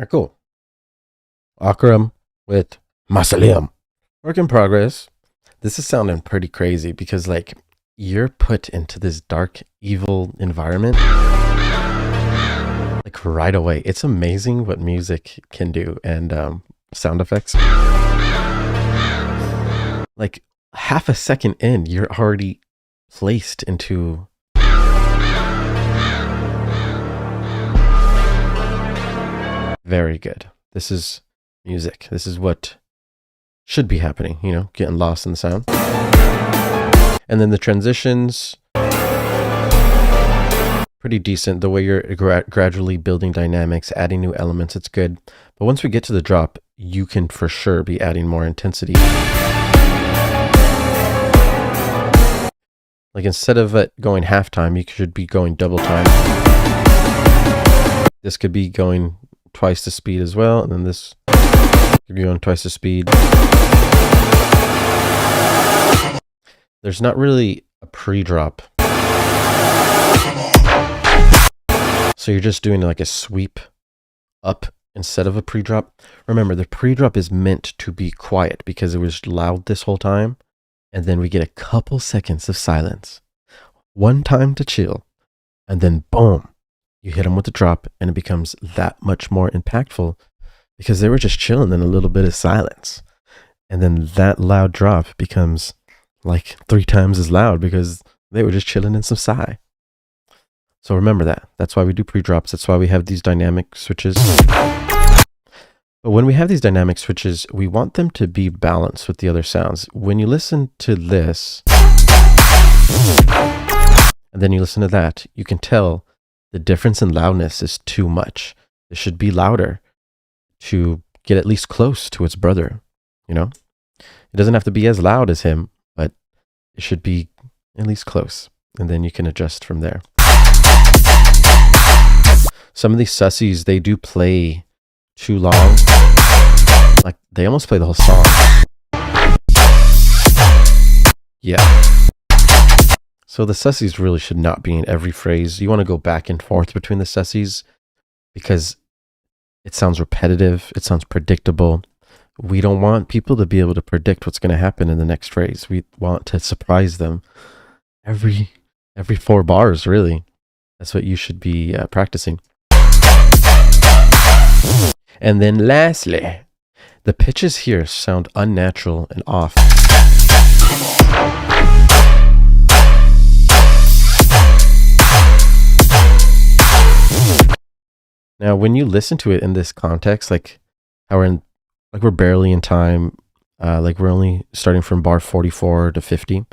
Cool. Akram with Mausoleum. Work in progress. This is sounding pretty crazy because like you're put into this dark, evil environment like right away. It's amazing what music can do and sound effects. like half a second in, you're already placed into very good. This is music. This is what should be happening, you know, getting lost in the sound. And then the transitions, pretty decent. The way you're gradually building dynamics, adding new elements, it's good. But once we get to the drop, you can for sure be adding more intensity. Like instead of it going halftime, you should be going double time. This could be going twice the speed as well, and then this could be going twice the speed. There's not really a pre-drop. So you're just doing like a sweep up instead of a pre-drop. Remember, the pre-drop is meant to be quiet because it was loud this whole time. And then we get a couple seconds of silence. One time to chill. And then boom, you hit them with the drop and it becomes that much more impactful because they were just chilling in a little bit of silence. And then that loud drop becomes like 3 times as loud because they were just chilling in some sigh. So remember that. That's why we do pre-drops. That's why we have these dynamic switches. But when we have these dynamic switches, we want them to be balanced with the other sounds. When you listen to this, and then you listen to that, you can tell the difference in loudness is too much. It should be louder to get at least close to its brother, you know? It doesn't have to be as loud as him, but it should be at least close. And then you can adjust from there. Some of these sussies, they do play too long. Like, they almost play the whole song. Yeah. So the sussies really should not be in every phrase. You want to go back and forth between the sussies because it sounds repetitive. It sounds predictable. We don't want people to be able to predict what's going to happen in the next phrase. We want to surprise them every 4 bars, really. That's what you should be practicing. And then lastly, the pitches here sound unnatural and off. Now, when you listen to it in this context, like how we're barely in time, like we're only starting from bar 44 to 50.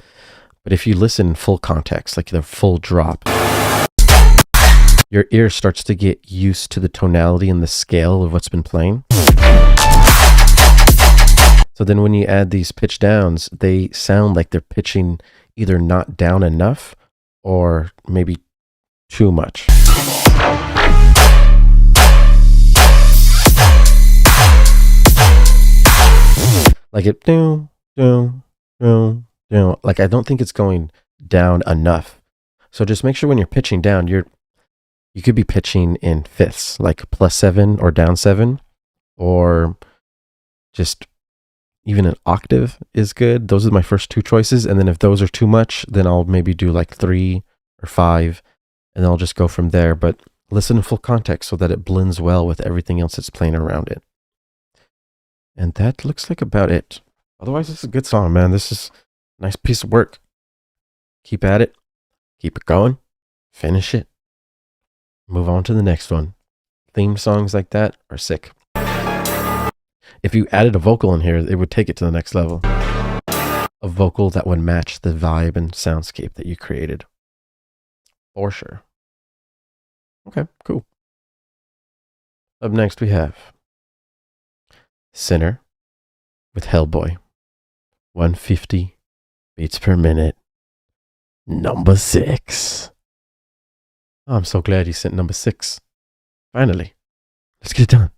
But if you listen in full context, like the full drop, your ear starts to get used to the tonality and the scale of what's been playing. So then when you add these pitch downs, they sound like they're pitching either not down enough or maybe too much. Like it, like I don't think it's going down enough. So just make sure when you're pitching down, you could be pitching in fifths, like +7 or down 7, or just even an octave is good. Those are my first 2 choices. And then if those are too much, then I'll maybe do like 3 or 5, and I'll just go from there. But listen in full context so that it blends well with everything else that's playing around it. And that looks like about it. Otherwise, this is a good song, man. This is a nice piece of work. Keep at it. Keep it going. Finish it. Move on to the next one. Theme songs like that are sick. If you added a vocal in here, it would take it to the next level. A vocal that would match the vibe and soundscape that you created. For sure. Okay, cool. Up next we have Sinner with Hellboy. 150 beats per minute. Number 6. Oh, I'm so glad he sent number 6. Finally. Let's get it done.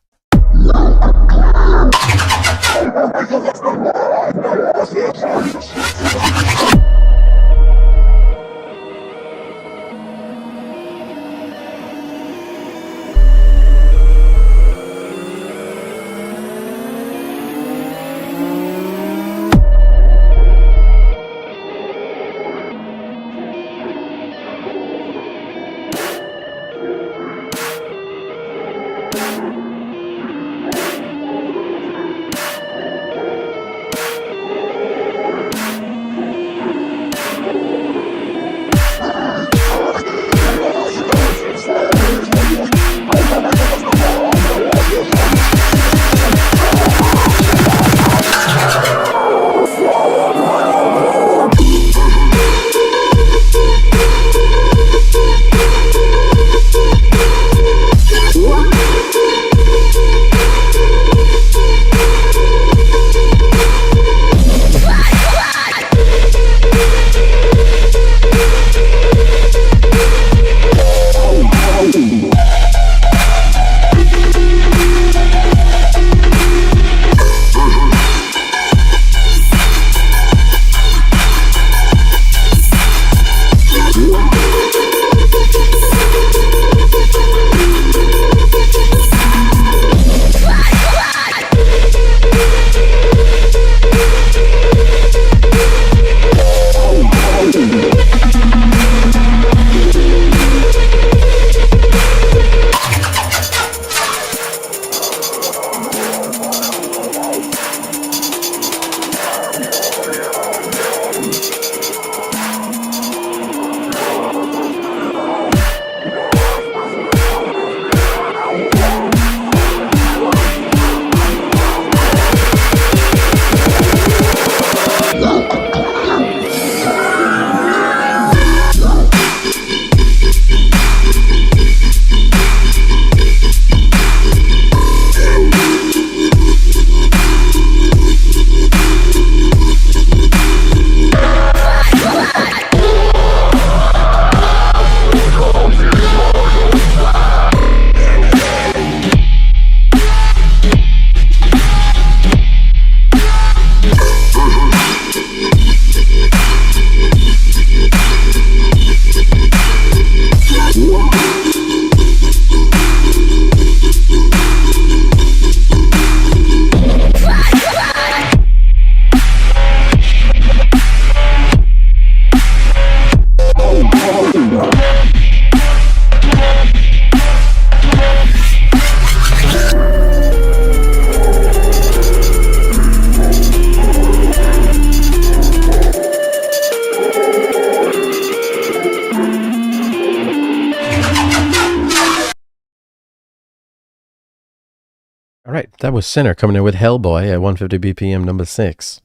right, that was Sinner coming in with Hellboy at 150 BPM, number 6.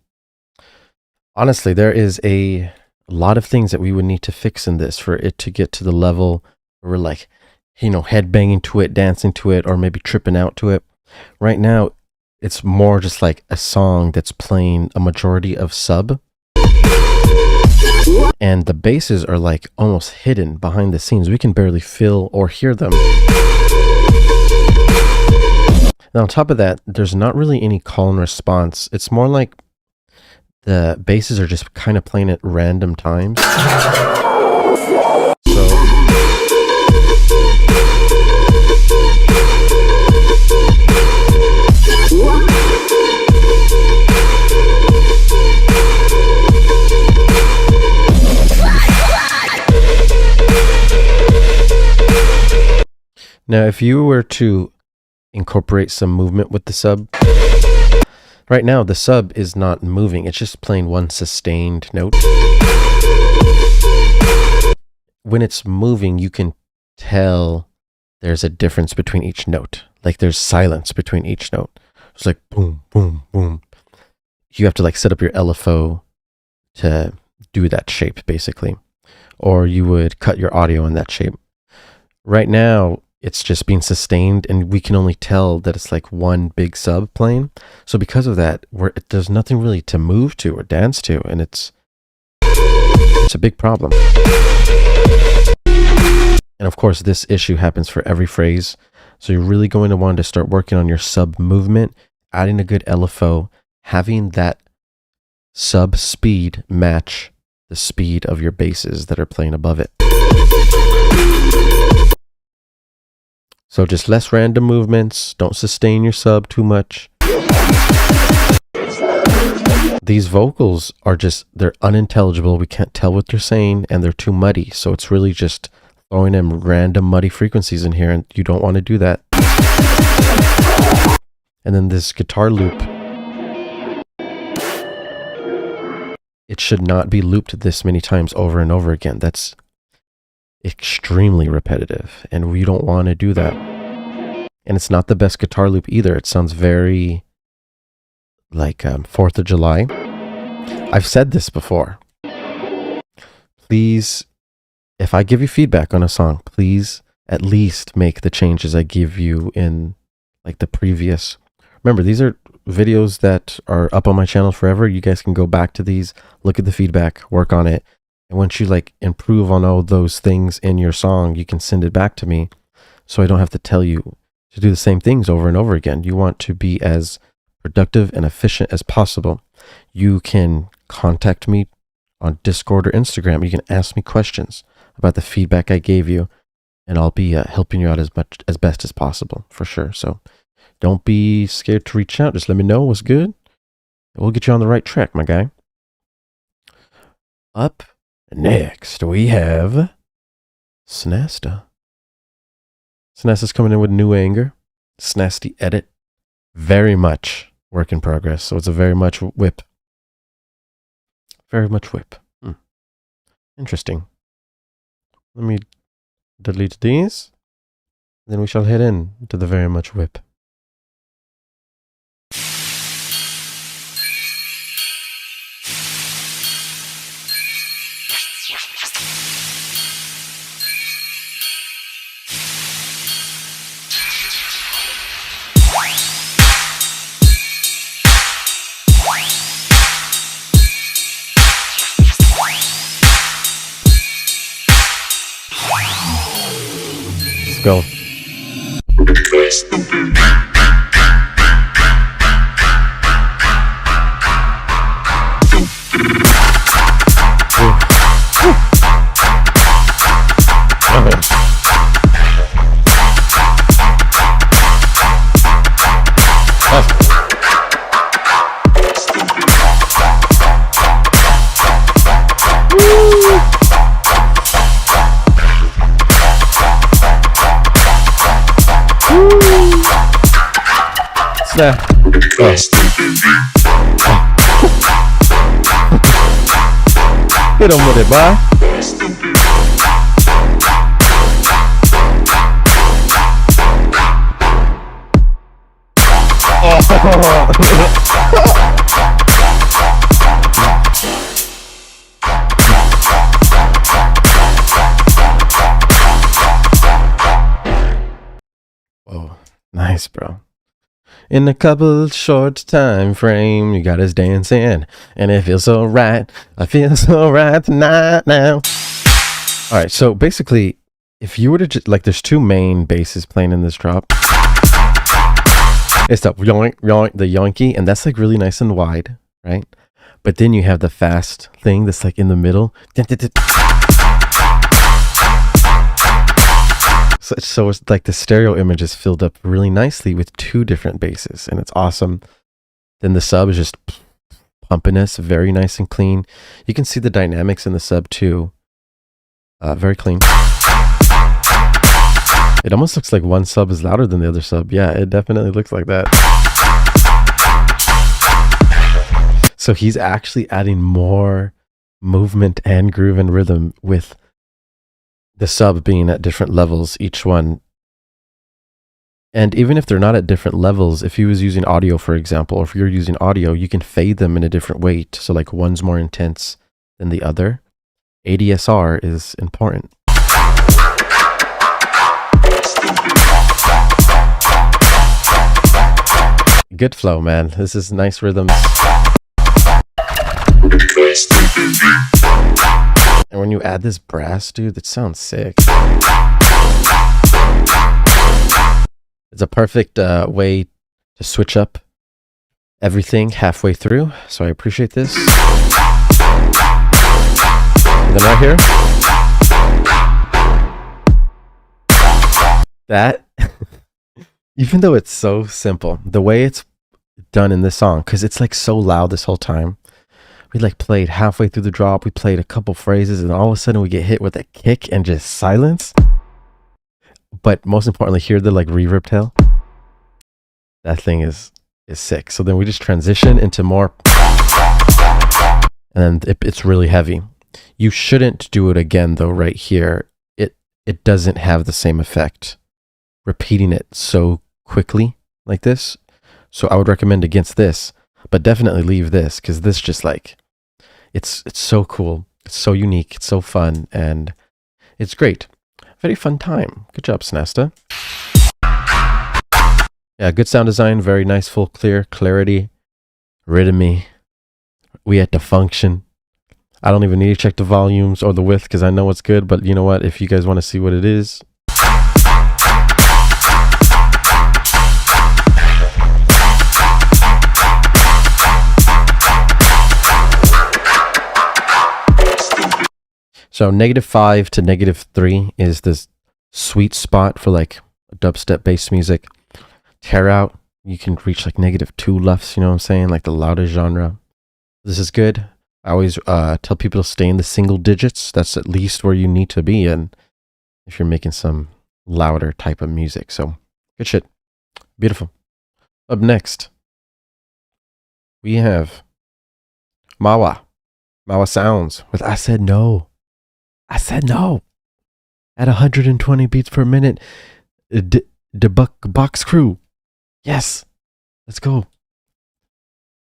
Honestly, there is a lot of things that we would need to fix in this for it to get to the level where we're like, headbanging to it, dancing to it, or maybe tripping out to it. Right now, it's more just like a song that's playing a majority of sub. And the basses are like almost hidden behind the scenes. We can barely feel or hear them. Now, on top of that, there's not really any call and response. It's more like the basses are just kind of playing at random times. So now, if you were to incorporate some movement with the sub, right now the sub is not moving, it's just playing one sustained note. When it's moving, you can tell there's a difference between each note. Like there's silence between each note. It's like boom, boom, boom. You have to like set up your LFO to do that shape basically. Or you would cut your audio in that shape. Right now, it's just being sustained and we can only tell that it's like one big sub playing. So because of that, there's nothing really to move to or dance to, and it's a big problem. And of course, this issue happens for every phrase. So you're really going to want to start working on your sub movement, adding a good LFO, having that sub speed match the speed of your basses that are playing above it. So just less random movements. Don't sustain your sub too much. These vocals are they're unintelligible. We can't tell what they're saying and they're too muddy. So it's really just throwing in random muddy frequencies in here, and you don't want to do that. And then this guitar loop, it should not be looped this many times over and over again. That's extremely repetitive, and we don't want to do that. And it's not the best guitar loop either. It sounds very like 4th of July. I've said this before. Please, if I give you feedback on a song, please at least make the changes I give you in like the previous. Remember, these are videos that are up on my channel forever. You guys can go back to these, look at the feedback, work on it. And once you like improve on all those things in your song, you can send it back to me so I don't have to tell you to do the same things over and over again. You want to be as productive and efficient as possible. You can contact me on Discord or Instagram. You can ask me questions about the feedback I gave you, and I'll be helping you out as best as possible for sure. So don't be scared to reach out. Just let me know what's good. We'll get you on the right track, my guy. Up next, we have Snasta. Snasta's coming in with New Anger. Snasty edit. Very much work in progress. So it's a very much WIP. Very much WIP. Interesting. Let me delete these. Then we shall head in to the very much WIP. Go. Hit him with it, boy. Whoa, nice, bro. In a couple short time frame, you got us dancing, and it feels so right. I feel so right tonight now. All right, so basically, if you were to just, like, there's two main basses playing in this drop. It's the yoink, yoink, the yoinky, and that's like really nice and wide, right? But then you have the fast thing that's like in the middle. So it's like the stereo image is filled up really nicely with two different basses, and it's awesome. Then the sub is just pumping us, very nice and clean. You can see the dynamics in the sub too. Very clean. It almost looks like one sub is louder than the other sub. Yeah, it definitely looks like that. So he's actually adding more movement and groove and rhythm with the sub being at different levels, each one. And even if they're not at different levels, if he was using audio, for example, or if you're using audio, you can fade them in a different way. So like one's more intense than the other. ADSR is important. Good flow, man. This is nice rhythms. And when you add this brass, dude, that sounds sick. It's a perfect way to switch up everything halfway through. So I appreciate this. And then right here. That, even though it's so simple, the way it's done in this song, because it's like so loud this whole time. We like played halfway through the drop, we played a couple phrases, and all of a sudden we get hit with a kick and just silence. But most importantly, hear the like reverb tail. That thing is sick. So then we just transition into more, and then it's really heavy. You shouldn't do it again though right here. It doesn't have the same effect. Repeating it so quickly like this. So I would recommend against this, but definitely leave this, because this just like, it's so cool. It's so unique. It's so fun, and it's great. Very fun time. Good job, Snasta. Yeah, good sound design. Very nice, full, clear, clarity, rhythmy. We had to function. I don't even need to check the volumes or the width because I know it's good, but you know what? If you guys want to see what it is, so -5 to -3 is this sweet spot for like dubstep based music. Tearout, you can reach like -2 LUFS, you know what I'm saying? Like the loudest genre. This is good. I always tell people to stay in the single digits. That's at least where you need to be in if you're making some louder type of music. So good shit. Beautiful. Up next, we have Mawa Sounds with I Said No. I Said No. At 120 beats per minute. The box crew. Yes. Let's go.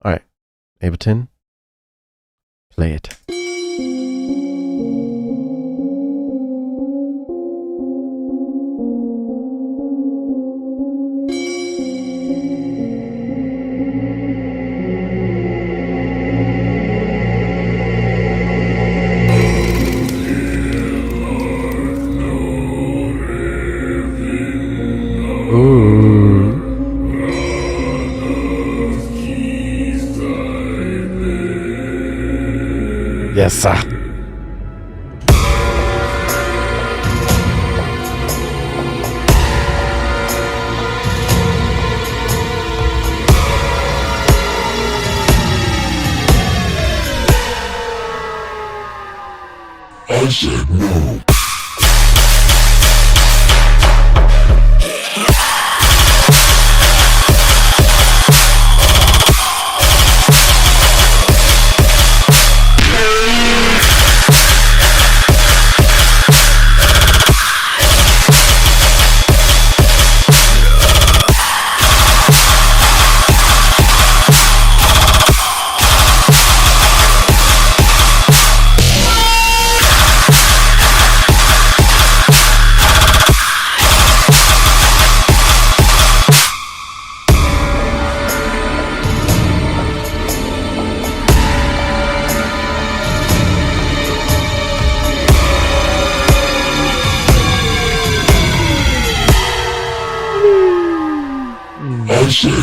All right. Ableton. Play it. Yes, sir. I said no. I said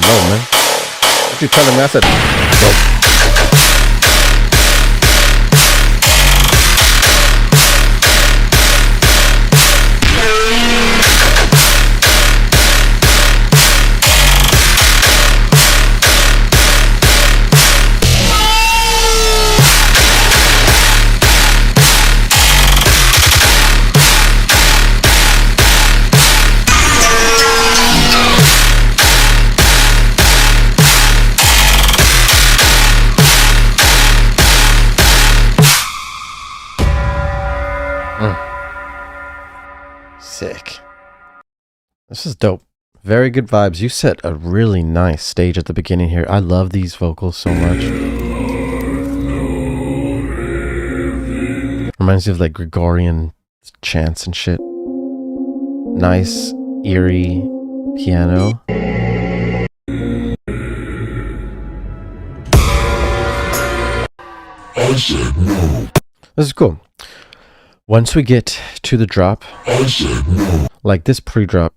no, man. What you telling me? I said no. Sick. This is dope. Very good vibes. You set a really nice stage at the beginning here. I love these vocals so much. Reminds me of like Gregorian chants and shit. Nice, eerie piano. I said no. This is cool. Once we get to the drop, like this pre-drop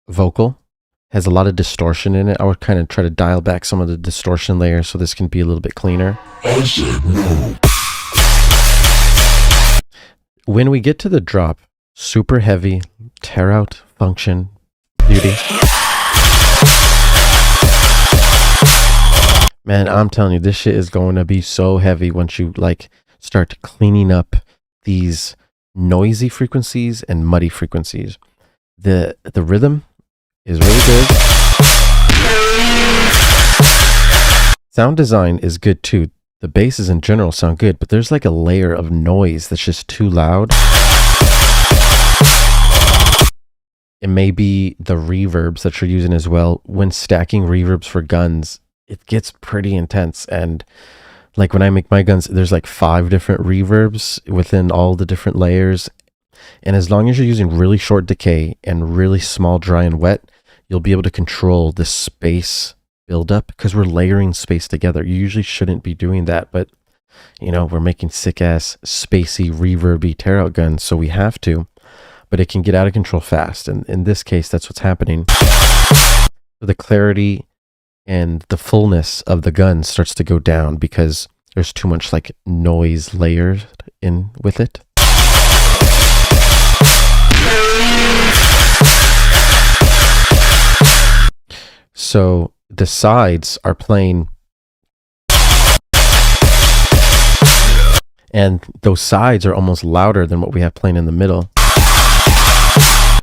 vocal has a lot of distortion in it. I would kind of try to dial back some of the distortion layers so this can be a little bit cleaner. When we get to the drop, super heavy, tearout, function, beauty. Man, I'm telling you, this shit is going to be so heavy once you like start cleaning up these noisy frequencies and muddy frequencies. The rhythm is really good. Sound design is good too. The basses in general sound good, but there's like a layer of noise that's just too loud. It may be the reverbs that you're using as well. When stacking reverbs for guns, it gets pretty intense. And like when I make my guns, there's like 5 different reverbs within all the different layers. And as long as you're using really short decay and really small dry and wet, you'll be able to control the space buildup because we're layering space together. You usually shouldn't be doing that, but you know, we're making sick ass spacey reverby tear out guns, so we have to, but it can get out of control fast. And in this case, that's what's happening. The clarity and the fullness of the gun starts to go down because there's too much like noise layered in with it. So the sides are playing, and those sides are almost louder than what we have playing in the middle.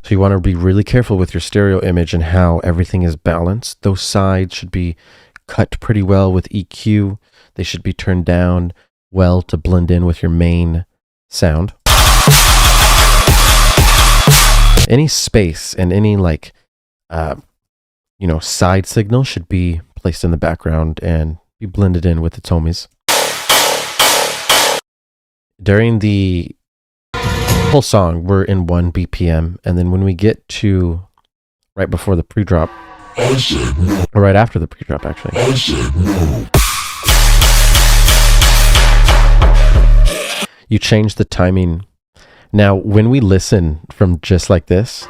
So you want to be really careful with your stereo image and how everything is balanced. Those sides should be cut pretty well with EQ. They should be turned down well to blend in with your main sound. Any space and any like, you know, side signal should be placed in the background and be blended in with its homies. During the whole song, we're in 1 BPM, and then when we get to right before the pre-drop, or right after the pre-drop actually, you change the timing. Now, when we listen from just like this,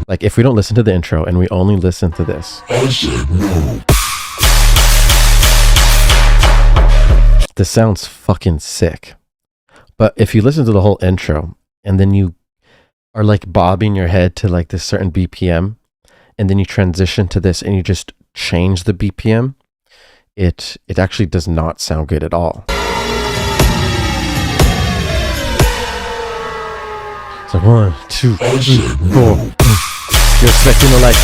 like if we don't listen to the intro and we only listen to this, this sounds fucking sick. But if you listen to the whole intro and then you are like bobbing your head to like this certain BPM, and then you transition to this and you just change the BPM, it actually does not sound good at all. It's like 1, 2, 3, 4. You're expecting to like,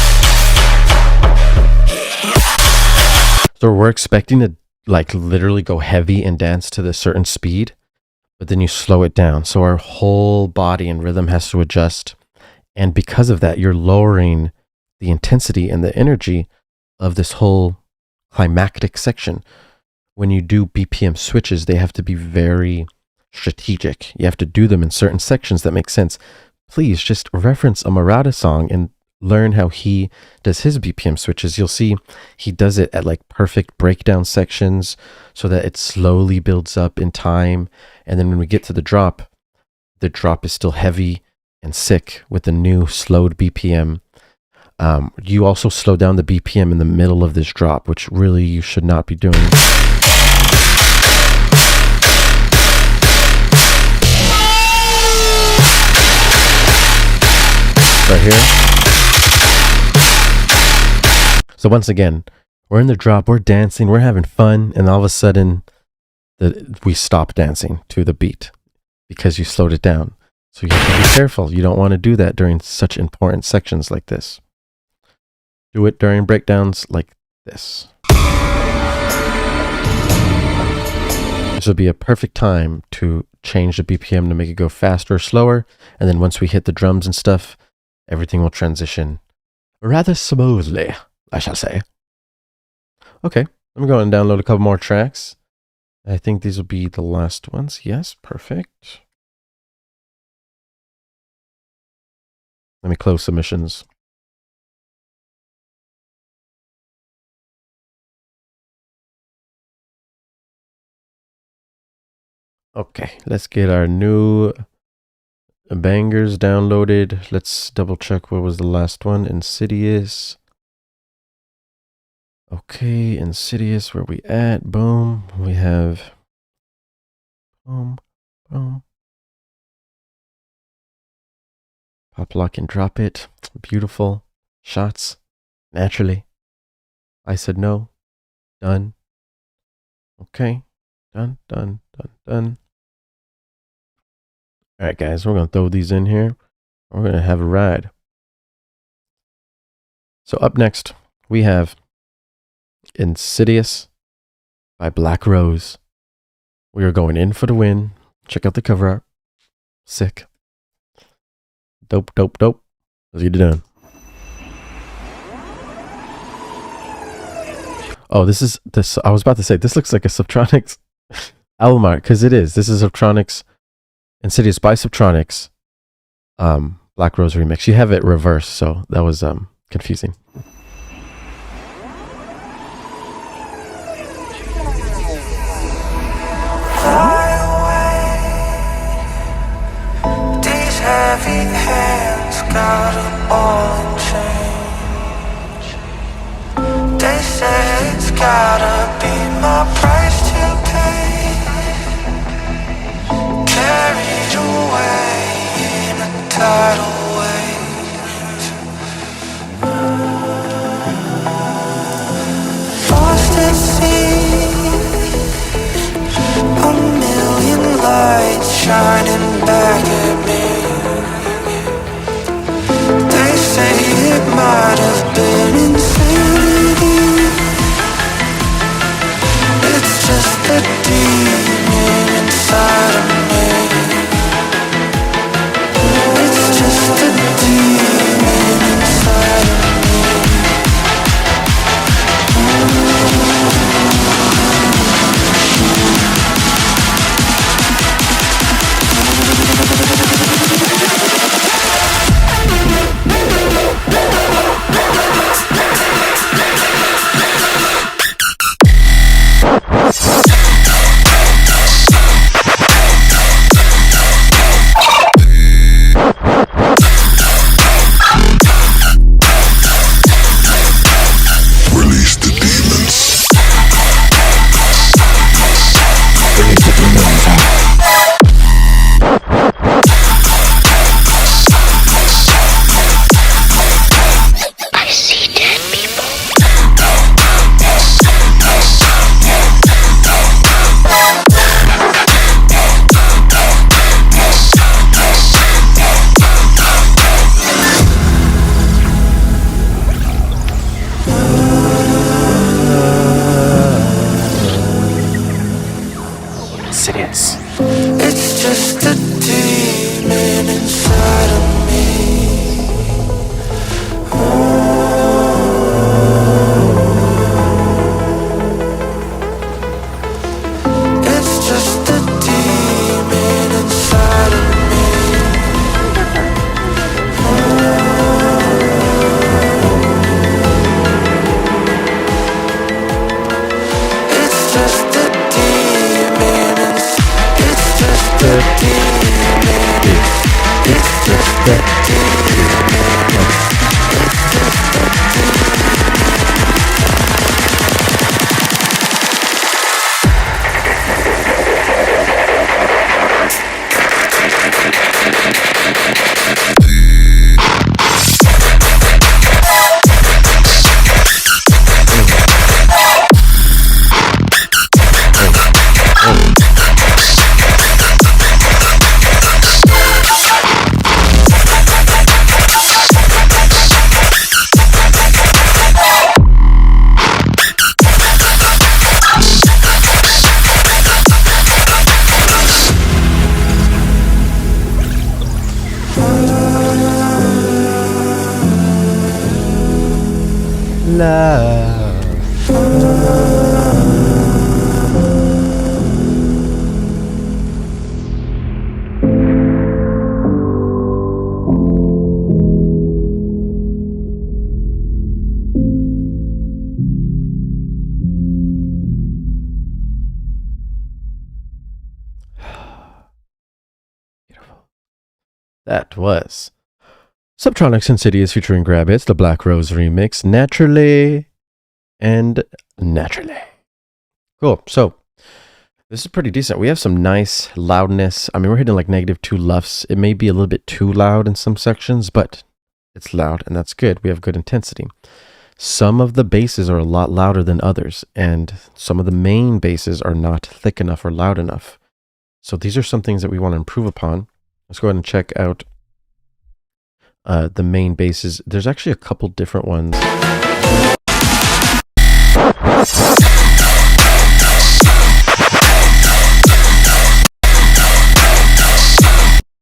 so we're expecting to like literally go heavy and dance to this certain speed, but then you slow it down. So our whole body and rhythm has to adjust. And because of that, you're lowering the intensity and the energy of this whole climactic section. When you do BPM switches, they have to be very strategic. You have to do them in certain sections that make sense. Please just reference a Murata song and learn how he does his BPM switches. You'll see he does it at like perfect breakdown sections so that it slowly builds up in time. And then when we get to the drop is still heavy and sick with the new slowed BPM. you also slow down the BPM in the middle of this drop, which really you should not be doing. Right here. So once again, we're in the drop, we're dancing, we're having fun, and all of a sudden we stop dancing to the beat because you slowed it down. So you have to be careful. You don't want to do that during such important sections like this. Do it during breakdowns like this. This would be a perfect time to change the BPM to make it go faster or slower, and then once we hit the drums and stuff, everything will transition rather smoothly, I shall say. Okay, let me go and download a couple more tracks. I think these will be the last ones. Yes, perfect. Let me close submissions. Okay, let's get our new bangers downloaded. Let's double check what was the last one. Insidious. Okay, Insidious, where we at? Boom. We have boom, boom. Pop, lock, and drop it. Beautiful. Shots. Naturally. I said no. Done. Okay. Done, done, done, done. All right, guys, we're going to throw these in here. We're going to have a ride. So up next, we have Insidious by Black Rose. We are going in for the win. Check out the cover art. Sick. Dope, dope, dope. Let's get it done. Oh, this is this. I was about to say, this looks like a Subtronics album art, because it is. This is Subtronics, Insidious by Subtronics, Black Rose remix. You have it reversed, so that was confusing. These heavy hands got a ball and change. They say it's gotta be my price to pay. Carried away in a tidal wave. Lost at sea, a million lights shining back at me. They say it might have been insanity. It's just the demon inside of me. It's just the demon inside of me. It's just a demon inside of me. It's just a demon inside of me. It's just a demon inside. It's just a demon. It's just a demon. It's just a love. That was Subtronics Insidious featuring Grab It's the Black Rose remix, Naturally and Naturally. Cool. So this is pretty decent. We have some nice loudness. I mean, we're hitting like -2 LUFS. It may be a little bit too loud in some sections, but it's loud and that's good. We have good intensity. Some of the basses are a lot louder than others, and some of the main basses are not thick enough or loud enough. So these are some things that we want to improve upon. Let's go ahead and check out the main basses. There's actually a couple different ones.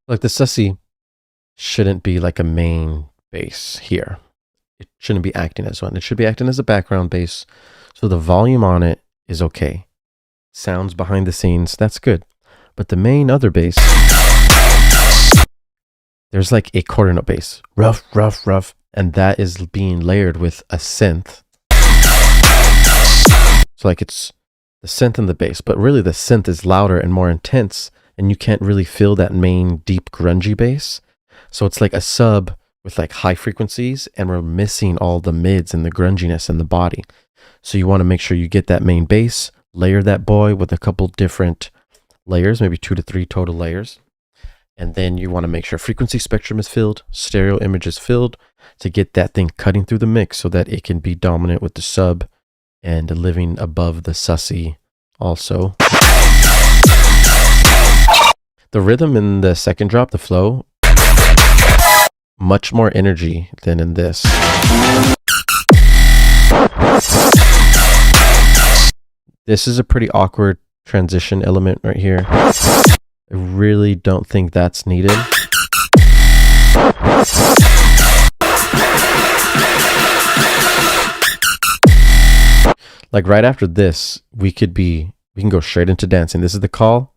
Like the sussy shouldn't be like a main bass here. It shouldn't be acting as one. It should be acting as a background bass. So the volume on it is okay. Sounds behind the scenes, that's good. But the main other bass, there's like a quarter note bass, rough, rough, rough, and that is being layered with a synth. So like it's the synth and the bass, but really the synth is louder and more intense, and you can't really feel that main deep grungy bass. So it's like a sub with like high frequencies, and we're missing all the mids and the grunginess in the body. So you want to make sure you get that main bass, layer that boy with a couple different layers, maybe 2 to 3 total layers. And then you want to make sure frequency spectrum is filled, stereo image is filled, to get that thing cutting through the mix so that it can be dominant with the sub and living above the sussy also. The rhythm in the second drop, the flow, much more energy than in this. This is a pretty awkward transition element right here. I really don't think that's needed. Like right after this, we can go straight into dancing. This is the call.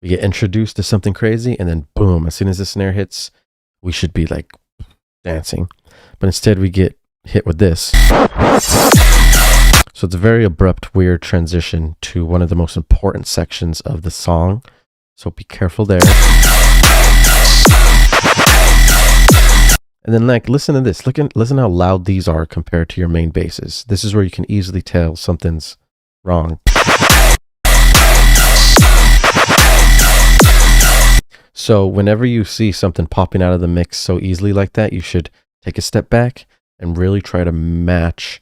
We get introduced to something crazy, and then boom, as soon as the snare hits, we should be like dancing. But instead we get hit with this. So it's a very abrupt, weird transition to one of the most important sections of the song. So be careful there. And then like, listen to this. Listen how loud these are compared to your main basses. This is where you can easily tell something's wrong. So whenever you see something popping out of the mix so easily like that, you should take a step back and really try to match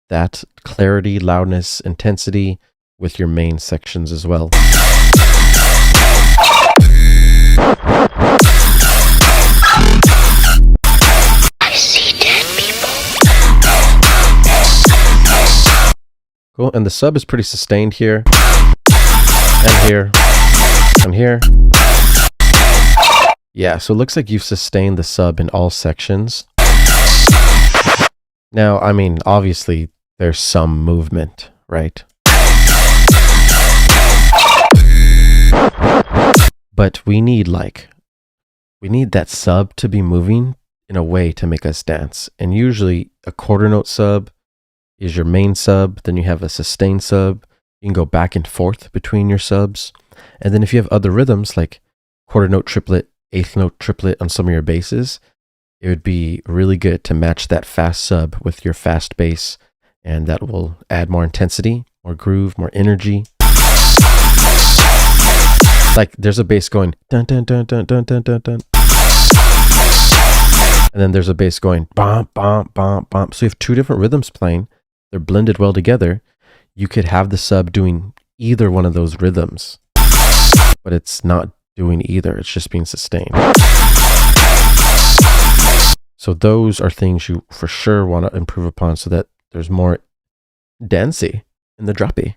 that clarity, loudness, intensity with your main sections as well. I see dead people. Cool, and the sub is pretty sustained here, and here, and here. Yeah, so it looks like you've sustained the sub in all sections. Now, I mean, obviously, there's some movement, right? But we need that sub to be moving in a way to make us dance. And usually a quarter note sub is your main sub. Then you have a sustained sub. You can go back and forth between your subs. And then if you have other rhythms like quarter note triplet, eighth note triplet on some of your basses, it would be really good to match that fast sub with your fast bass. And that will add more intensity, more groove, more energy. Like there's a bass going dun dun dun dun dun dun dun dun, and then there's a bass going bump bump bump bump. So you have two different rhythms playing. They're blended well together. You could have the sub doing either one of those rhythms, but it's not doing either. It's just being sustained. So those are things you for sure want to improve upon so that there's more dancey in the droppy.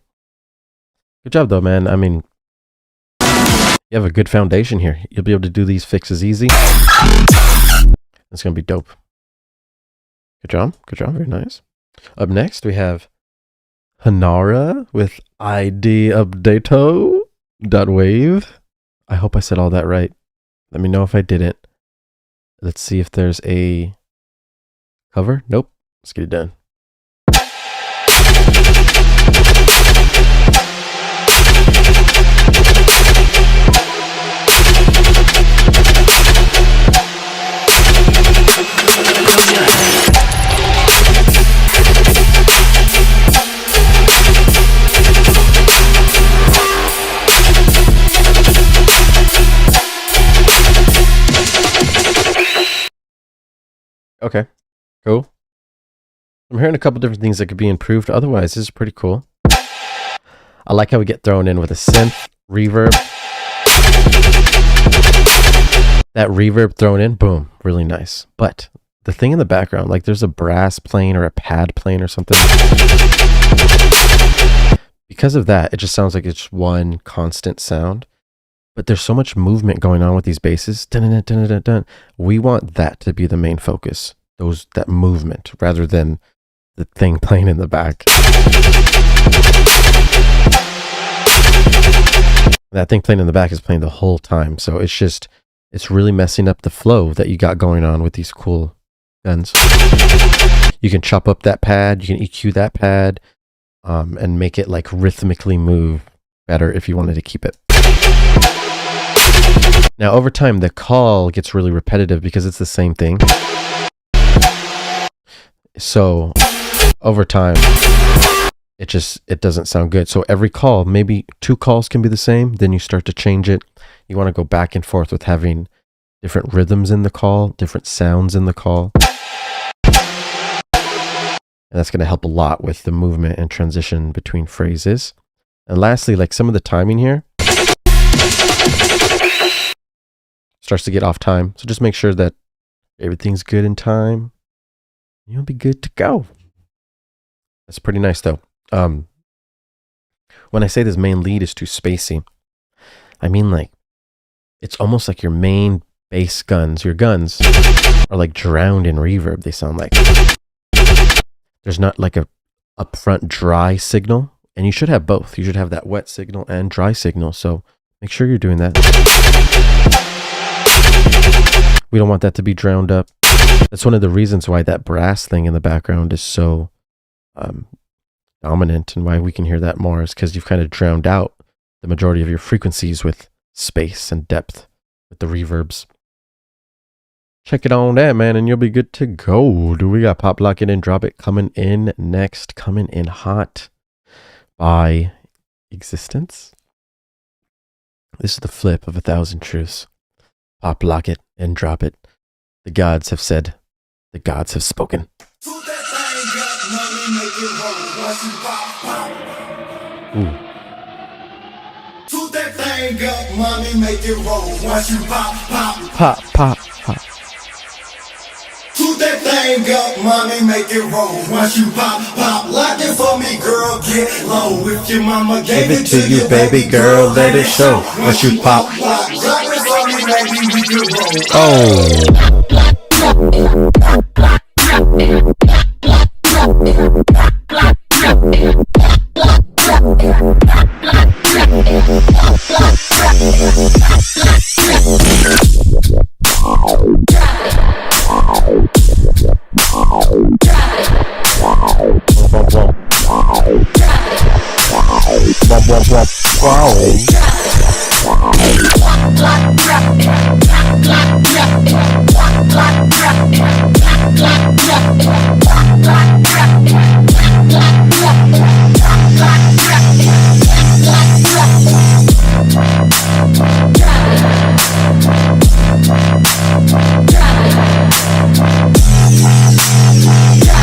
Good job though, man. I mean, you have a good foundation here. You'll be able to do these fixes easy. It's going to be dope. Good job. Good job. Very nice. Up next, we have Hanara with ID updato.wave. I hope I said all that right. Let me know if I didn't. Let's see if there's a cover. Nope. Let's get it done. Okay, cool. I'm hearing a couple different things that could be improved. Otherwise, this is pretty cool. I like how we get thrown in with a synth, reverb. That reverb thrown in, boom, really nice. But the thing in the background, like there's a brass playing or a pad playing or something. Because of that, it just sounds like it's one constant sound. But there's so much movement going on with these basses. Dun, dun, dun, dun, dun. We want that to be the main focus. That movement, rather than the thing playing in the back. That thing playing in the back is playing the whole time. So it's really messing up the flow that you got going on with these cool guns. You can chop up that pad. You can EQ that pad and make it like rhythmically move better if you wanted to keep it. Now, over time, the call gets really repetitive because it's the same thing. So, over time, it doesn't sound good. So every call, maybe 2 calls can be the same. Then you start to change it. You want to go back and forth with having different rhythms in the call, different sounds in the call. And that's going to help a lot with the movement and transition between phrases. And lastly, like some of the timing here starts to get off time. So just make sure that everything's good in time. You'll be good to go. That's pretty nice though. When I say this main lead is too spacey, I mean like it's almost like your main bass guns, your guns are like drowned in reverb. They sound like there's not like a upfront dry signal, and you should have both. You should have that wet signal and dry signal. So make sure you're doing that. We don't want that to be drowned up. That's one of the reasons why that brass thing in the background is so dominant, and why we can hear that more is because you've kind of drowned out the majority of your frequencies with space and depth with the reverbs. Check it on that, man, and you'll be good to go. Do we got Pop Lock It and Drop It coming in next, coming in hot by Existence. This is the flip of 1,000 Truths. Pop Lock It and Drop It. The gods have said, the gods have spoken. Ooh. Toot that thing up, mommy, make it roll. Once you pop, pop. Pop, pop, pop. Toot that thing up, mommy, make it roll. Once you pop, pop. Lock it for me, girl, get low. If your mama gave it to you, baby girl, let it show. Once you pop, pop. Lock it for me, baby, we can roll. Oh.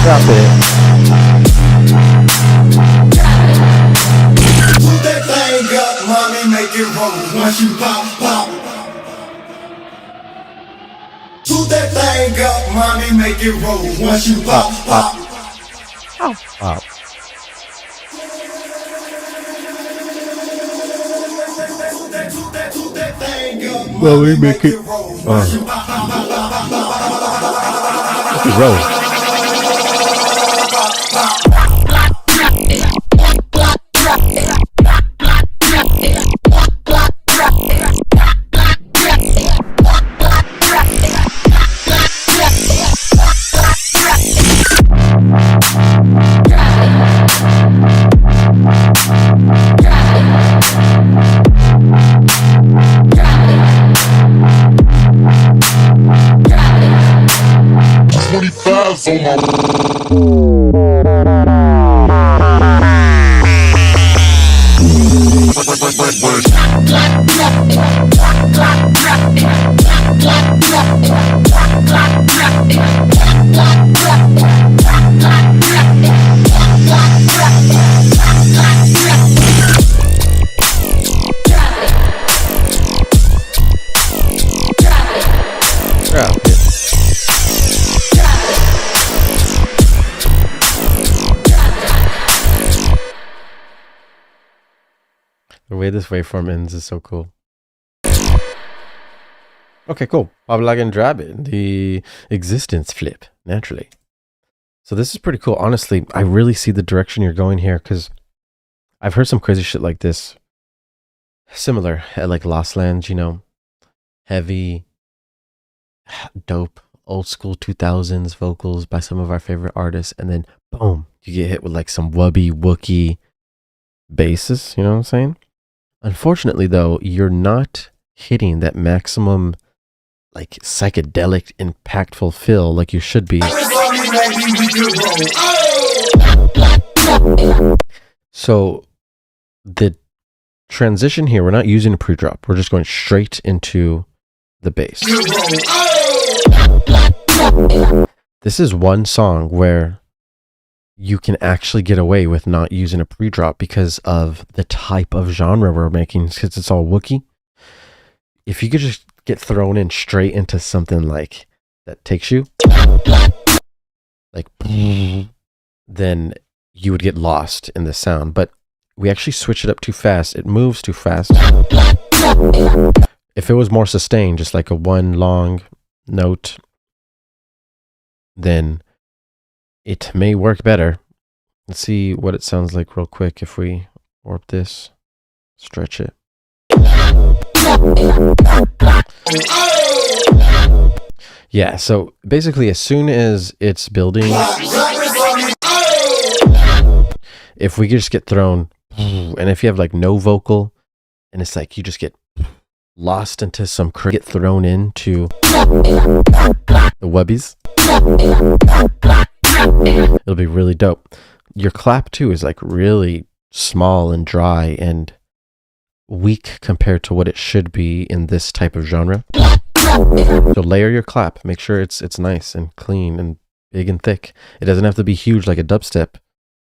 Drop it. Put that thing up, mommy, make it roll. Once you pop, pop. Put that thing up, mommy, make it roll. Once you pop, pop. Wow. Well, we make it Roll. Drop it. The way this waveform ends is so cool. Okay, cool. Pop Lock and Drop It. The existence flip, naturally. So this is pretty cool. Honestly, I really see the direction you're going here because I've heard some crazy shit like this. Similar at like Lost Lands, you know. Heavy, dope, old school 2000s vocals by some of our favorite artists. And then, boom, you get hit with like some wubby, wookie basses. You know what I'm saying? Unfortunately, though, you're not hitting that maximum like psychedelic, impactful feel like you should be. So the transition here, we're not using a pre-drop. We're just going straight into the bass. This is one song where you can actually get away with not using a pre-drop because of the type of genre we're making, because it's all Wookiee. If you could just get thrown in straight into something like that takes you like, then you would get lost in the sound. But we actually switch it up too fast. It moves too fast. If it was more sustained, just like a one long note, then it may work better. Let's see what it sounds like real quick if we warp this, stretch it. Yeah, so basically as soon as it's building, if we just get thrown, and if you have like no vocal, and it's like you just get lost into some get thrown into the wubbies, it'll be really dope. Your clap too is like really small and dry and weak compared to what it should be in this type of genre. So layer your clap, make sure it's nice and clean and big and thick. It doesn't have to be huge like a dubstep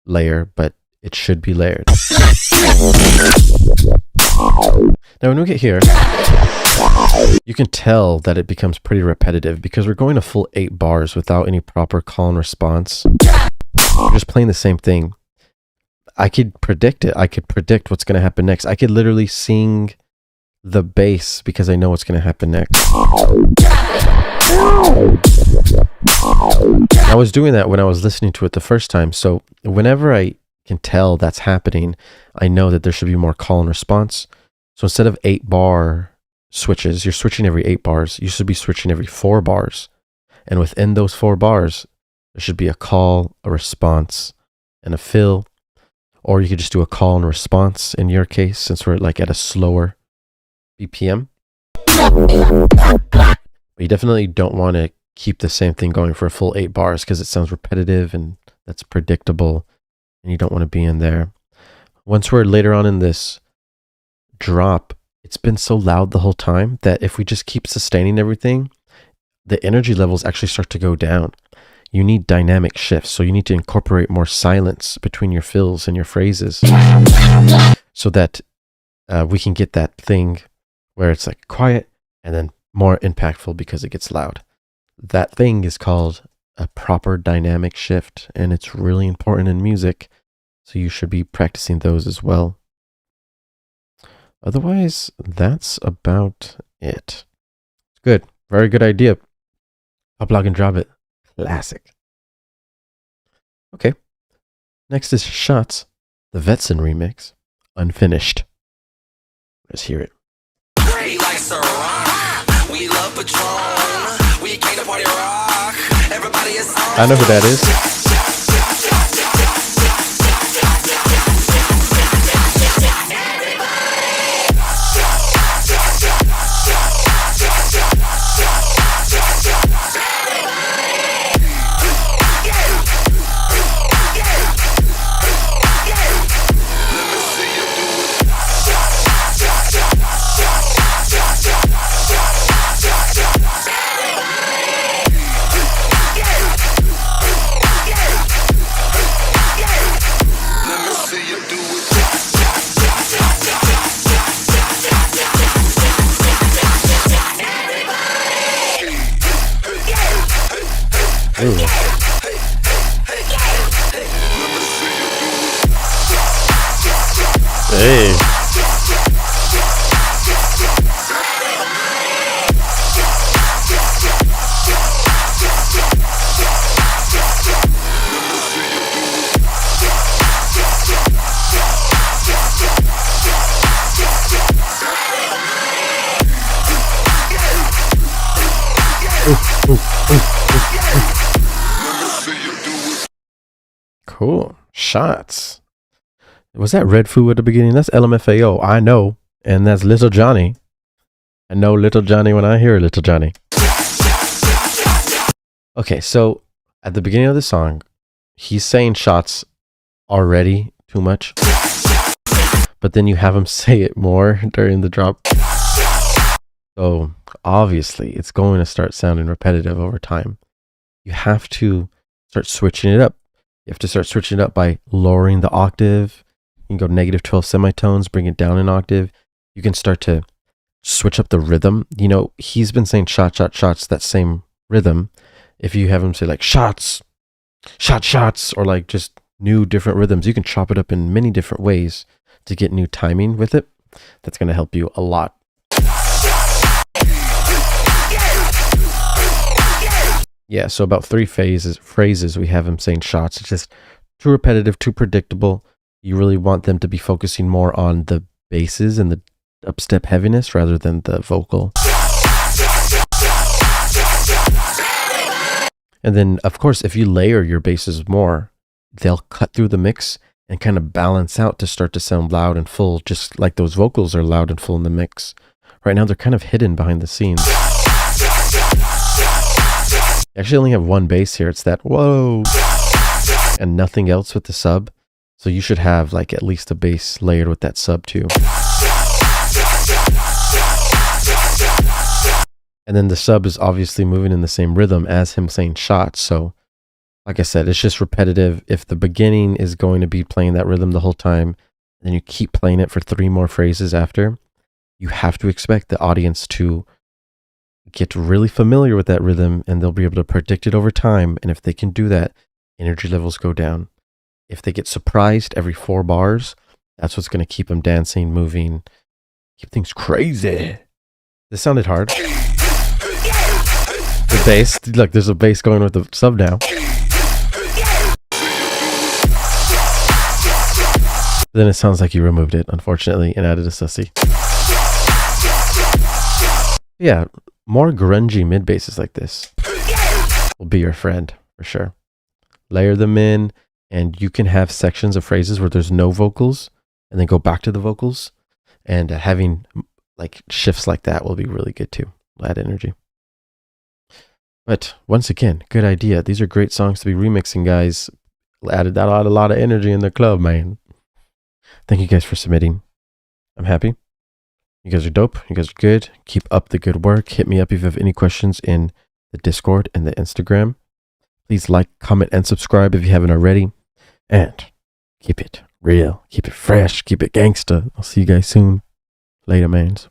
layer, but it should be layered. Now when we get here, you can tell that it becomes pretty repetitive because we're going a full 8 bars without any proper call and response. We're just playing the same thing. I could predict it. I could predict what's going to happen next. I could literally sing the bass because I know what's going to happen next. I was doing that when I was listening to it the first time. So whenever I can tell that's happening, I know that there should be more call and response. So instead of 8 bar switches, you're switching every 8 bars. You should be switching every 4 bars. And within those 4 bars, there should be a call, a response, and a fill. Or you could just do a call and response in your case, since we're like at a slower BPM. But you definitely don't want to keep the same thing going for a full 8 bars because it sounds repetitive and that's predictable and you don't want to be in there. Once we're later on in this drop, it's been so loud the whole time that if we just keep sustaining everything, the energy levels actually start to go down. You need dynamic shifts, so you need to incorporate more silence between your fills and your phrases so that we can get that thing where it's like quiet and then more impactful because it gets loud. That thing is called a proper dynamic shift, and it's really important in music, so you should be practicing those as well. Otherwise, that's about it. Good. Very good idea. Pop Lock and Drop It. Classic. Okay. Next is Shots, the Vetson remix, unfinished. Let's hear it. I know who that is. Hey. Cool. Shots. Was that Red Foo at the beginning? That's LMFAO. I know. And that's Little Johnny. I know Little Johnny when I hear Little Johnny. Okay, so at the beginning of the song, he's saying shots already too much. But then you have him say it more during the drop. So obviously it's going to start sounding repetitive over time. You have to start switching it up. You have to start switching it up by lowering the octave. You can go -12 semitones, bring it down an octave. You can start to switch up the rhythm. You know, he's been saying shot, shot, shots, that same rhythm. If you have him say like shots, shot, shots, or like just new different rhythms, you can chop it up in many different ways to get new timing with it. That's going to help you a lot. Yeah, so about 3 phrases we have him saying shots. It's just too repetitive, too predictable. You really want them to be focusing more on the basses and the dubstep heaviness rather than the vocal. And then, of course, if you layer your basses more, they'll cut through the mix and kind of balance out to start to sound loud and full, just like those vocals are loud and full in the mix. Right now, they're kind of hidden behind the scenes. I actually only have one bass here. It's that whoa and nothing else with the sub. So you should have like at least a bass layered with that sub too. And then the sub is obviously moving in the same rhythm as him saying shots. So like I said, it's just repetitive. If the beginning is going to be playing that rhythm the whole time, and then you keep playing it for 3 more phrases after, you have to expect the audience to get really familiar with that rhythm, and they'll be able to predict it over time. And if they can do that, energy levels go down. If they get surprised every 4 bars, that's what's going to keep them dancing, moving, keep things crazy. This sounded hard. The bass, look, there's a bass going with the sub now. Then it sounds like you removed it, unfortunately, and added a sussy. Yeah, more grungy mid basses like this will be your friend for sure. Layer them in, and you can have sections of phrases where there's no vocals and then go back to the vocals, and having like shifts like that will be really good too. Add energy. But once again, good idea. These are great songs to be remixing, guys. Added a lot of energy in the club, man. Thank you guys for submitting. I'm happy. You guys are dope. You guys are good. Keep up the good work. Hit me up if you have any questions in the Discord and the Instagram. Please like, comment, and subscribe if you haven't already. And keep it real. Keep it fresh. Keep it gangsta. I'll see you guys soon. Later, mans.